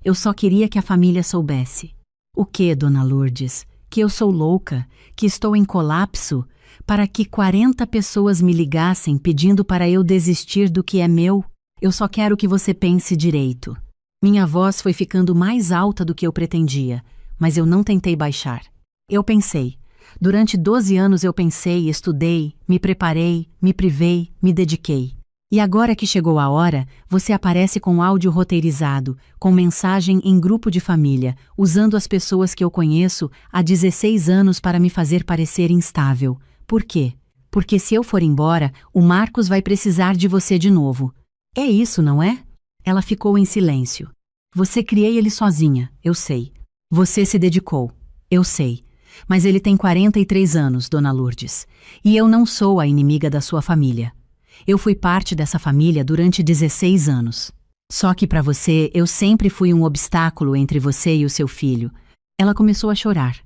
Eu só queria que a família soubesse. O que, Dona Lourdes? Que eu sou louca? Que estou em colapso? Para que 40 pessoas me ligassem pedindo para eu desistir do que é meu? Eu só quero que você pense direito. Minha voz foi ficando mais alta do que eu pretendia, mas eu não tentei baixar. Eu pensei. Durante 12 anos eu pensei, estudei, me preparei, me privei, me dediquei. E agora que chegou a hora, você aparece com áudio roteirizado, com mensagem em grupo de família, usando as pessoas que eu conheço há 16 anos para me fazer parecer instável. Por quê? Porque se eu for embora, o Marcos vai precisar de você de novo. É isso, não é? Ela ficou em silêncio. Você criei ele sozinha, eu sei. Você se dedicou, eu sei. Mas ele tem 43 anos, Dona Lourdes. E eu não sou a inimiga da sua família. Eu fui parte dessa família durante 16 anos. Só que para você, eu sempre fui um obstáculo entre você e o seu filho. Ela começou a chorar.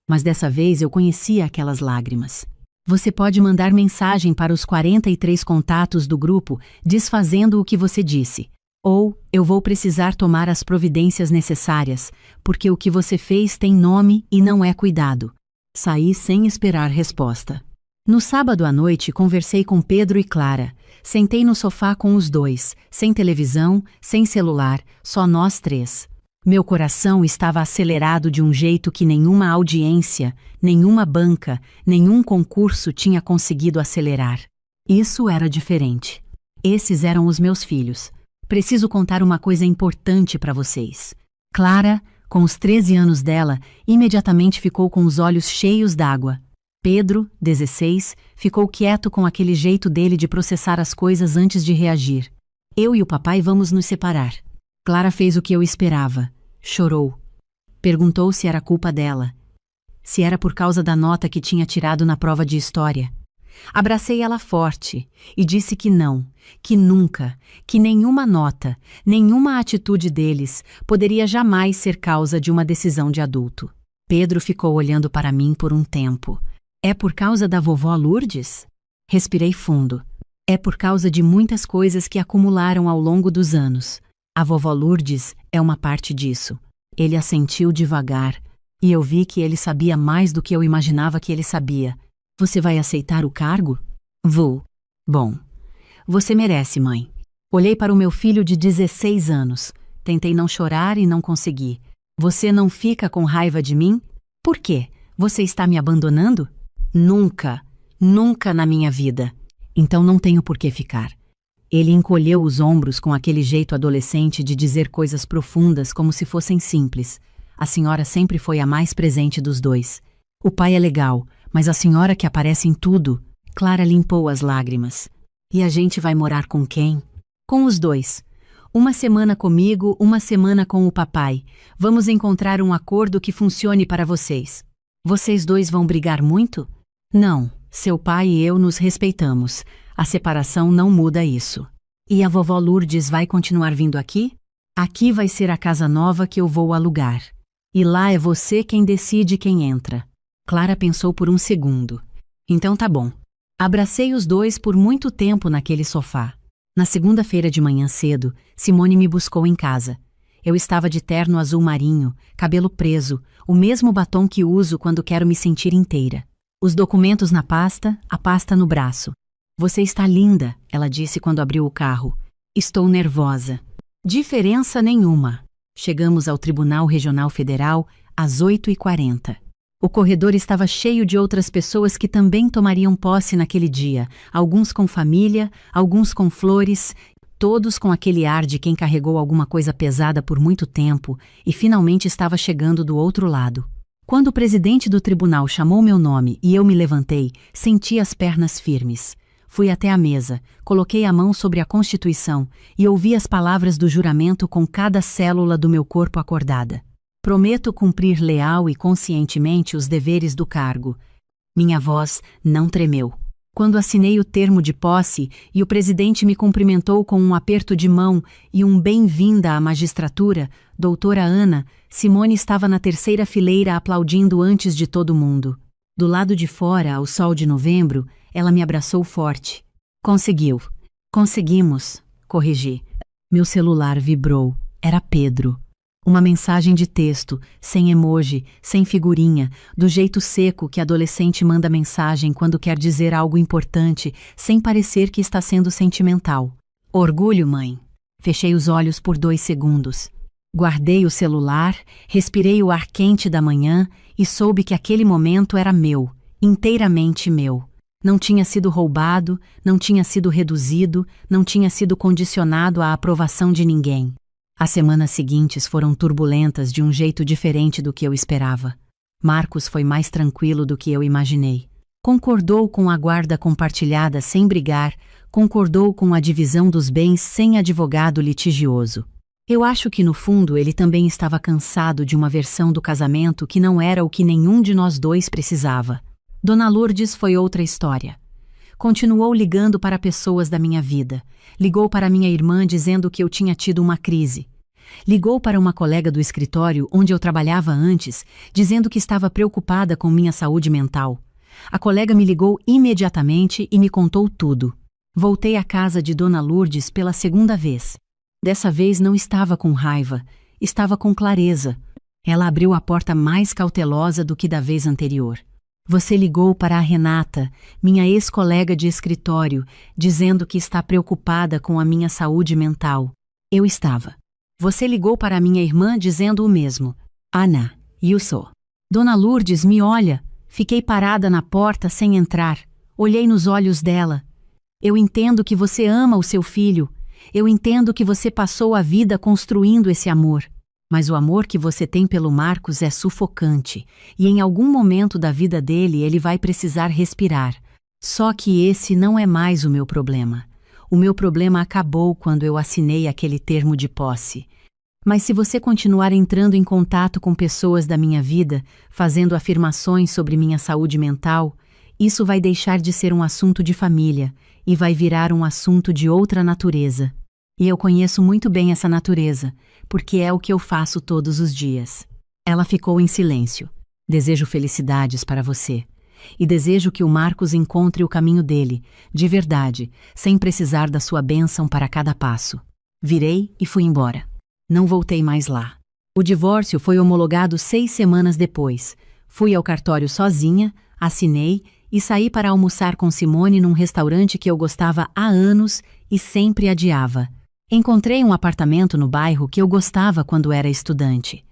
Mas dessa vez eu conhecia aquelas lágrimas. Você pode mandar mensagem para os 43 contatos do grupo, desfazendo o que você disse. Ou, eu vou precisar tomar as providências necessárias, porque o que você fez tem nome e não é cuidado. Saí sem esperar resposta. No sábado à noite, conversei com Pedro e Clara. Sentei no sofá com os dois, sem televisão, sem celular, só nós 3. Meu coração estava acelerado de um jeito que nenhuma audiência, nenhuma banca, nenhum concurso tinha conseguido acelerar. Isso era diferente. Esses eram os meus filhos. Preciso contar uma coisa importante para vocês. Clara, com os 13 anos dela, imediatamente ficou com os olhos cheios d'água. Pedro, 16, ficou quieto com aquele jeito dele de processar as coisas antes de reagir. Eu e o papai vamos nos separar. Clara fez o que eu esperava. Chorou. Perguntou se era culpa dela. Se era por causa da nota que tinha tirado na prova de história. Abracei ela forte e disse que não, que nunca, que nenhuma nota, nenhuma atitude deles poderia jamais ser causa de uma decisão de adulto. Pedro ficou olhando para mim por um tempo. É por causa da vovó Lourdes? Respirei fundo. É por causa de muitas coisas que acumularam ao longo dos anos. A vovó Lourdes É uma parte disso. Ele assentiu devagar, e eu vi que ele sabia mais do que eu imaginava que ele sabia. Você vai aceitar o cargo? Vou. Bom. Você merece, mãe. Olhei para o meu filho de 16 anos. Tentei não chorar e não consegui. Você não fica com raiva de mim? Por quê? Você está me abandonando? Nunca. Nunca na minha vida. Então não tenho por que ficar. Ele encolheu os ombros com aquele jeito adolescente de dizer coisas profundas como se fossem simples. A senhora sempre foi a mais presente dos dois. O pai é legal, mas a senhora que aparece em tudo. Clara limpou as lágrimas. E a gente vai morar com quem? Com os dois. Uma semana comigo, uma semana com o papai. Vamos encontrar um acordo que funcione para vocês. Vocês dois vão brigar muito? Não, seu pai e eu nos respeitamos. A separação não muda isso. E a vovó Lourdes vai continuar vindo aqui? Aqui vai ser a casa nova que eu vou alugar. E lá é você quem decide quem entra. Clara pensou por um segundo. Então tá bom. Abracei os dois por muito tempo naquele sofá. Na segunda-feira de manhã cedo, Simone me buscou em casa. Eu estava de terno azul marinho, cabelo preso, o mesmo batom que uso quando quero me sentir inteira. Os documentos na pasta, a pasta no braço. Você está linda, ela disse quando abriu o carro. Estou nervosa. Diferença nenhuma. Chegamos ao Tribunal Regional Federal às 8h40. O corredor estava cheio de outras pessoas que também tomariam posse naquele dia, alguns com família, alguns com flores, todos com aquele ar de quem carregou alguma coisa pesada por muito tempo e finalmente estava chegando do outro lado. Quando o presidente do tribunal chamou meu nome e eu me levantei, senti as pernas firmes. Fui até a mesa, coloquei a mão sobre a Constituição e ouvi as palavras do juramento com cada célula do meu corpo acordada. Prometo cumprir leal e conscientemente os deveres do cargo. Minha voz não tremeu. Quando assinei o termo de posse e o presidente me cumprimentou com um aperto de mão e um bem-vinda à magistratura, doutora Ana, Simone estava na terceira fileira aplaudindo antes de todo mundo. Do lado de fora, ao sol de novembro, ela me abraçou forte. Conseguiu. Conseguimos, corrigi. Meu celular vibrou. Era Pedro. Uma mensagem de texto, sem emoji, sem figurinha, do jeito seco que adolescente manda mensagem quando quer dizer algo importante, sem parecer que está sendo sentimental. Orgulho, mãe. Fechei os olhos por 2 segundos. Guardei o celular, respirei o ar quente da manhã e soube que aquele momento era meu, inteiramente meu. Não tinha sido roubado, não tinha sido reduzido, não tinha sido condicionado à aprovação de ninguém. As semanas seguintes foram turbulentas de um jeito diferente do que eu esperava. Marcos foi mais tranquilo do que eu imaginei. Concordou com a guarda compartilhada sem brigar, concordou com a divisão dos bens sem advogado litigioso. Eu acho que no fundo ele também estava cansado de uma versão do casamento que não era o que nenhum de nós dois precisava. Dona Lourdes foi outra história. Continuou ligando para pessoas da minha vida. Ligou para minha irmã dizendo que eu tinha tido uma crise. Ligou para uma colega do escritório onde eu trabalhava antes, dizendo que estava preocupada com minha saúde mental. A colega me ligou imediatamente e me contou tudo. Voltei à casa de Dona Lourdes pela segunda vez. Dessa vez não estava com raiva, estava com clareza. Ela abriu a porta mais cautelosa do que da vez anterior. Você ligou para a Renata, minha ex-colega de escritório, dizendo que está preocupada com a minha saúde mental. Eu estava. Você ligou para a minha irmã dizendo o mesmo. Ana, eu sou. Dona Lourdes me olha. Fiquei parada na porta sem entrar. Olhei nos olhos dela. Eu entendo que você ama o seu filho. Eu entendo que você passou a vida construindo esse amor. Mas o amor que você tem pelo Marcos é sufocante, e em algum momento da vida dele ele vai precisar respirar. Só que esse não é mais o meu problema. O meu problema acabou quando eu assinei aquele termo de posse. Mas se você continuar entrando em contato com pessoas da minha vida, fazendo afirmações sobre minha saúde mental, isso vai deixar de ser um assunto de família e vai virar um assunto de outra natureza. E eu conheço muito bem essa natureza, porque é o que eu faço todos os dias. Ela ficou em silêncio. Desejo felicidades para você. E desejo que o Marcos encontre o caminho dele, de verdade, sem precisar da sua bênção para cada passo. Virei e fui embora. Não voltei mais lá. O divórcio foi homologado 6 semanas depois. Fui ao cartório sozinha, assinei e saí para almoçar com Simone num restaurante que eu gostava há anos e sempre adiava. Encontrei um apartamento no bairro que eu gostava quando era estudante.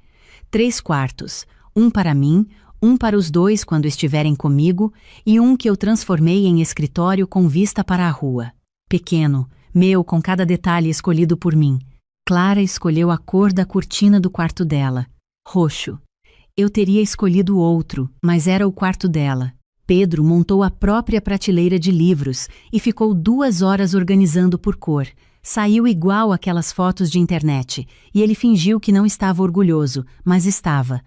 3 quartos, um para mim, um para os dois quando estiverem comigo e um que eu transformei em escritório com vista para a rua. Pequeno, meu com cada detalhe escolhido por mim. Clara escolheu a cor da cortina do quarto dela. Roxo. Eu teria escolhido outro, mas era o quarto dela. Pedro montou a própria prateleira de livros e ficou 2 horas organizando por cor. Saiu igual aquelas fotos de internet, e ele fingiu que não estava orgulhoso, mas estava.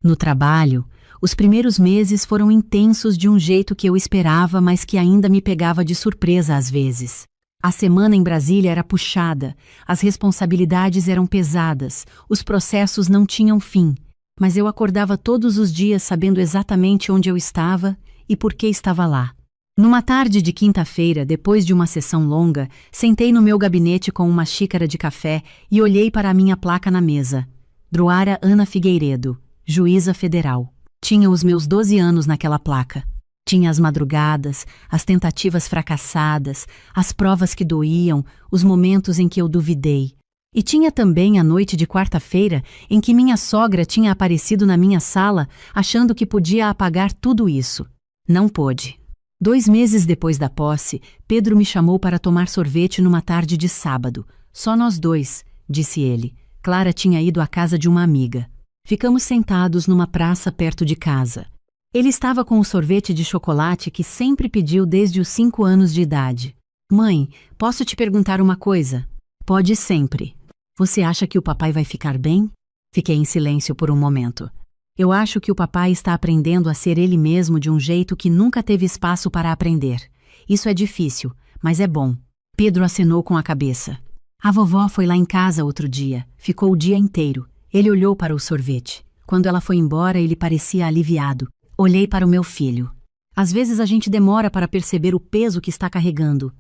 No trabalho, os primeiros meses foram intensos de um jeito que eu esperava, mas que ainda me pegava de surpresa às vezes. A semana em Brasília era puxada, as responsabilidades eram pesadas, os processos não tinham fim, mas eu acordava todos os dias sabendo exatamente onde eu estava e por que estava lá. Numa tarde de quinta-feira, depois de uma sessão longa, sentei no meu gabinete com uma xícara de café e olhei para a minha placa na mesa. Druara Ana Figueiredo, juíza federal. Tinha os meus 12 anos naquela placa. Tinha as madrugadas, as tentativas fracassadas, as provas que doíam, os momentos em que eu duvidei. E tinha também a noite de quarta-feira em que minha sogra tinha aparecido na minha sala achando que podia apagar tudo isso. Não pôde. 2 meses depois da posse, Pedro me chamou para tomar sorvete numa tarde de sábado. Só nós dois, disse ele. Clara tinha ido à casa de uma amiga. Ficamos sentados numa praça perto de casa. Ele estava com o sorvete de chocolate que sempre pediu desde os 5 anos de idade. Mãe, posso te perguntar uma coisa? Pode sempre. Você acha que o papai vai ficar bem? Fiquei em silêncio por um momento. Eu acho que o papai está aprendendo a ser ele mesmo de um jeito que nunca teve espaço para aprender. Isso é difícil, mas é bom. Pedro acenou com a cabeça. A vovó foi lá em casa outro dia. Ficou o dia inteiro. Ele olhou para o sorvete. Quando ela foi embora, ele parecia aliviado. Olhei para o meu filho. Às vezes a gente demora para perceber o peso que está carregando.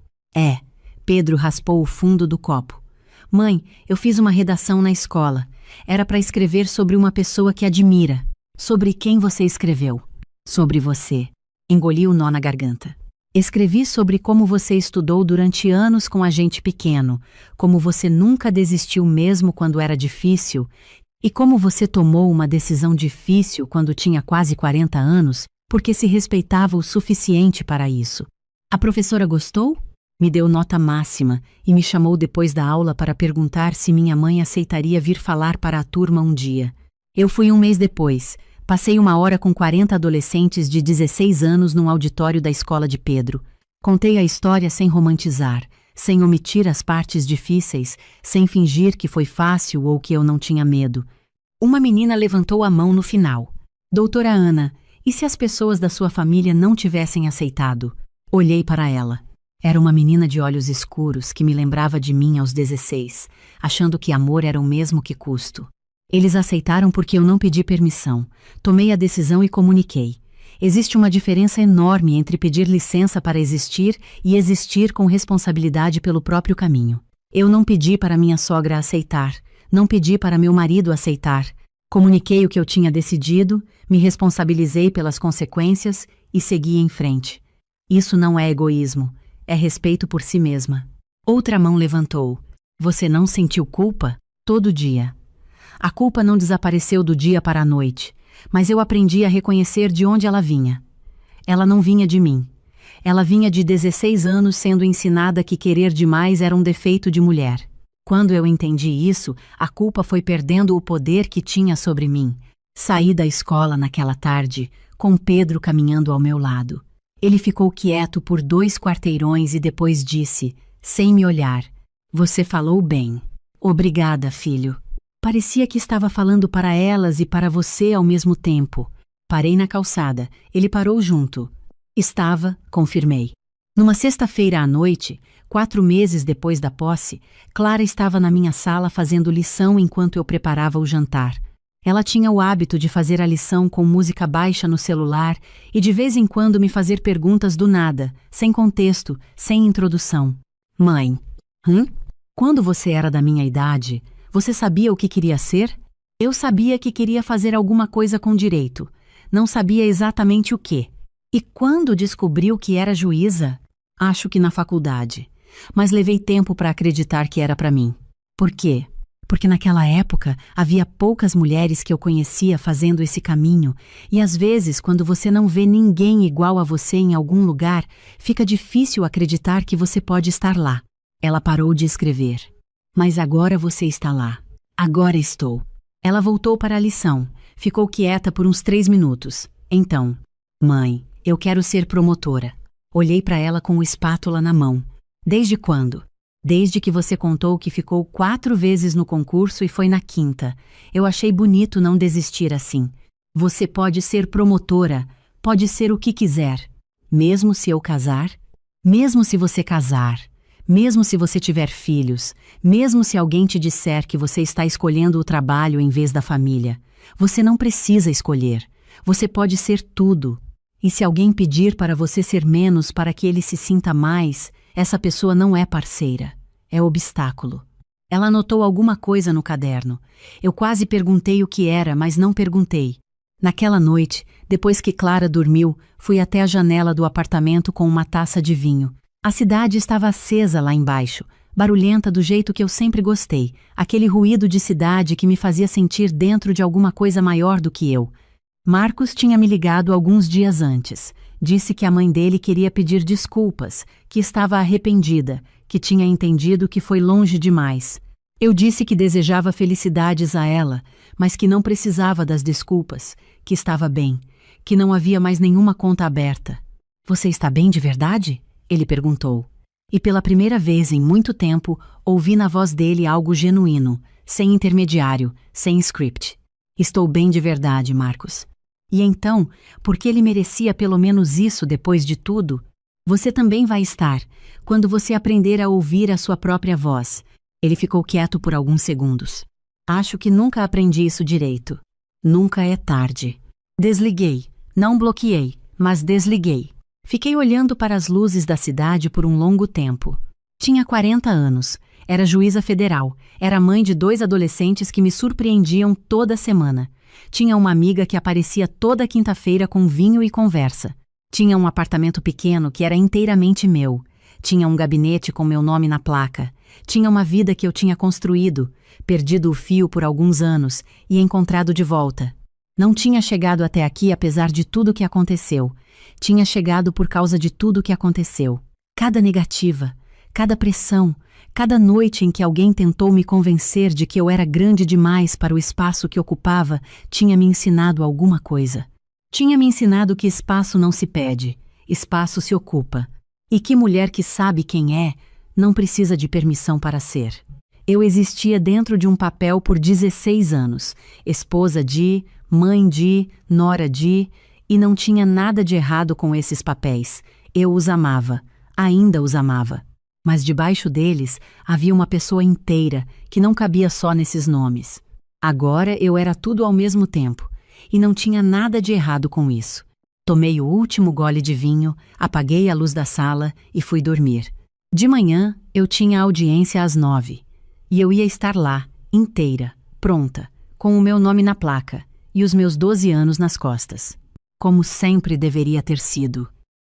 Pedro raspou o fundo do copo. Mãe, eu fiz uma redação na escola. Era para escrever sobre uma pessoa que admira. Sobre quem você escreveu? Sobre você. Engoli o nó na garganta. Escrevi sobre como você estudou durante anos com a gente pequeno, como você nunca desistiu mesmo quando era difícil, e como você tomou uma decisão difícil quando tinha quase 40 anos, porque se respeitava o suficiente para isso. A professora gostou? Me deu nota máxima e me chamou depois da aula para perguntar se minha mãe aceitaria vir falar para a turma um dia. Eu fui 1 mês depois. Passei 1 hora com 40 adolescentes de 16 anos num auditório da escola de Pedro. Contei a história sem romantizar, sem omitir as partes difíceis, sem fingir que foi fácil ou que eu não tinha medo. Uma menina levantou a mão no final. Doutora Ana, e se as pessoas da sua família não tivessem aceitado? Olhei para ela. Era uma menina de olhos escuros que me lembrava de mim aos 16, achando que amor era o mesmo que custo. Eles aceitaram porque eu não pedi permissão. Tomei a decisão e comuniquei. Existe uma diferença enorme entre pedir licença para existir e existir com responsabilidade pelo próprio caminho. Eu não pedi para minha sogra aceitar, não pedi para meu marido aceitar. Comuniquei o que eu tinha decidido, me responsabilizei pelas consequências e segui em frente. Isso não é egoísmo. É respeito por si mesma. Outra mão levantou. Você não sentiu culpa? Todo dia. A culpa não desapareceu do dia para a noite, mas eu aprendi a reconhecer de onde ela vinha. Ela não vinha de mim. Ela vinha de 16 anos sendo ensinada que querer demais era um defeito de mulher. Quando eu entendi isso, a culpa foi perdendo o poder que tinha sobre mim. Saí da escola naquela tarde, com Pedro caminhando ao meu lado. Ele ficou quieto por 2 quarteirões e depois disse, sem me olhar, você falou bem. Obrigada, filho. Parecia que estava falando para elas e para você ao mesmo tempo. Parei na calçada. Ele parou junto. Estava, confirmei. Numa sexta-feira à noite, 4 meses depois da posse, Clara estava na minha sala fazendo lição enquanto eu preparava o jantar. Ela tinha o hábito de fazer a lição com música baixa no celular e de vez em quando me fazer perguntas do nada, sem contexto, sem introdução. Mãe, quando você era da minha idade, Você sabia o que queria ser? Eu sabia que queria fazer alguma coisa com direito. Não sabia exatamente o quê. E quando descobriu que era juíza? Acho que na faculdade. Mas levei tempo para acreditar que era para mim. Por quê? Porque naquela época havia poucas mulheres que eu conhecia fazendo esse caminho, e às vezes, quando você não vê ninguém igual a você em algum lugar, fica difícil acreditar que você pode estar lá. Ela parou de escrever. Mas agora você está lá. Agora estou. Ela voltou para a lição. Ficou quieta por uns 3 minutos. Então, mãe, eu quero ser promotora. Olhei para ela com o espátula na mão. Desde quando? Desde que você contou que ficou 4 vezes no concurso e foi na 5ª. Eu achei bonito não desistir assim. Você pode ser promotora, pode ser o que quiser. Mesmo se eu casar, mesmo se você casar, mesmo se você tiver filhos, mesmo se alguém te disser que você está escolhendo o trabalho em vez da família. Você não precisa escolher. Você pode ser tudo. E se alguém pedir para você ser menos para que ele se sinta mais, essa pessoa não é parceira, é obstáculo. Ela anotou alguma coisa no caderno. Eu quase perguntei o que era, mas não perguntei. Naquela noite, depois que Clara dormiu, fui até a janela do apartamento com uma taça de vinho. A cidade estava acesa lá embaixo, barulhenta do jeito que eu sempre gostei, aquele ruído de cidade que me fazia sentir dentro de alguma coisa maior do que eu. Marcos tinha me ligado alguns dias antes. Disse que a mãe dele queria pedir desculpas, que estava arrependida, que tinha entendido que foi longe demais. Eu disse que desejava felicidades a ela, mas que não precisava das desculpas, que estava bem, que não havia mais nenhuma conta aberta. Você está bem de verdade? Ele perguntou. E pela primeira vez em muito tempo, ouvi na voz dele algo genuíno, sem intermediário, sem script. Estou bem de verdade, Marcos. E então, porque ele merecia pelo menos isso depois de tudo, você também vai estar, quando você aprender a ouvir a sua própria voz. Ele ficou quieto por alguns segundos. Acho que nunca aprendi isso direito. Nunca é tarde. Desliguei. Não bloqueei, mas desliguei. Fiquei olhando para as luzes da cidade por um longo tempo. Tinha 40 anos. Era juíza federal. Era mãe de 2 adolescentes que me surpreendiam toda semana. Tinha uma amiga que aparecia toda quinta-feira com vinho e conversa. Tinha um apartamento pequeno que era inteiramente meu. Tinha um gabinete com meu nome na placa. Tinha uma vida que eu tinha construído, perdido o fio por alguns anos e encontrado de volta. Não tinha chegado até aqui apesar de tudo que aconteceu. Tinha chegado por causa de tudo que aconteceu. Cada negativa, cada pressão, cada noite em que alguém tentou me convencer de que eu era grande demais para o espaço que ocupava, tinha me ensinado alguma coisa. Tinha me ensinado que espaço não se pede, espaço se ocupa. E que mulher que sabe quem é, não precisa de permissão para ser. Eu existia dentro de um papel por 16 anos, esposa de, mãe de, nora de, e não tinha nada de errado com esses papéis. Eu os amava, ainda os amava. Mas debaixo deles havia uma pessoa inteira que não cabia só nesses nomes. Agora eu era tudo ao mesmo tempo, e não tinha nada de errado com isso. Tomei o último gole de vinho, apaguei a luz da sala e fui dormir. De manhã eu tinha audiência às 9, e eu ia estar lá, inteira, pronta, com o meu nome na placa e os meus 12 anos nas costas. Como sempre deveria ter sido.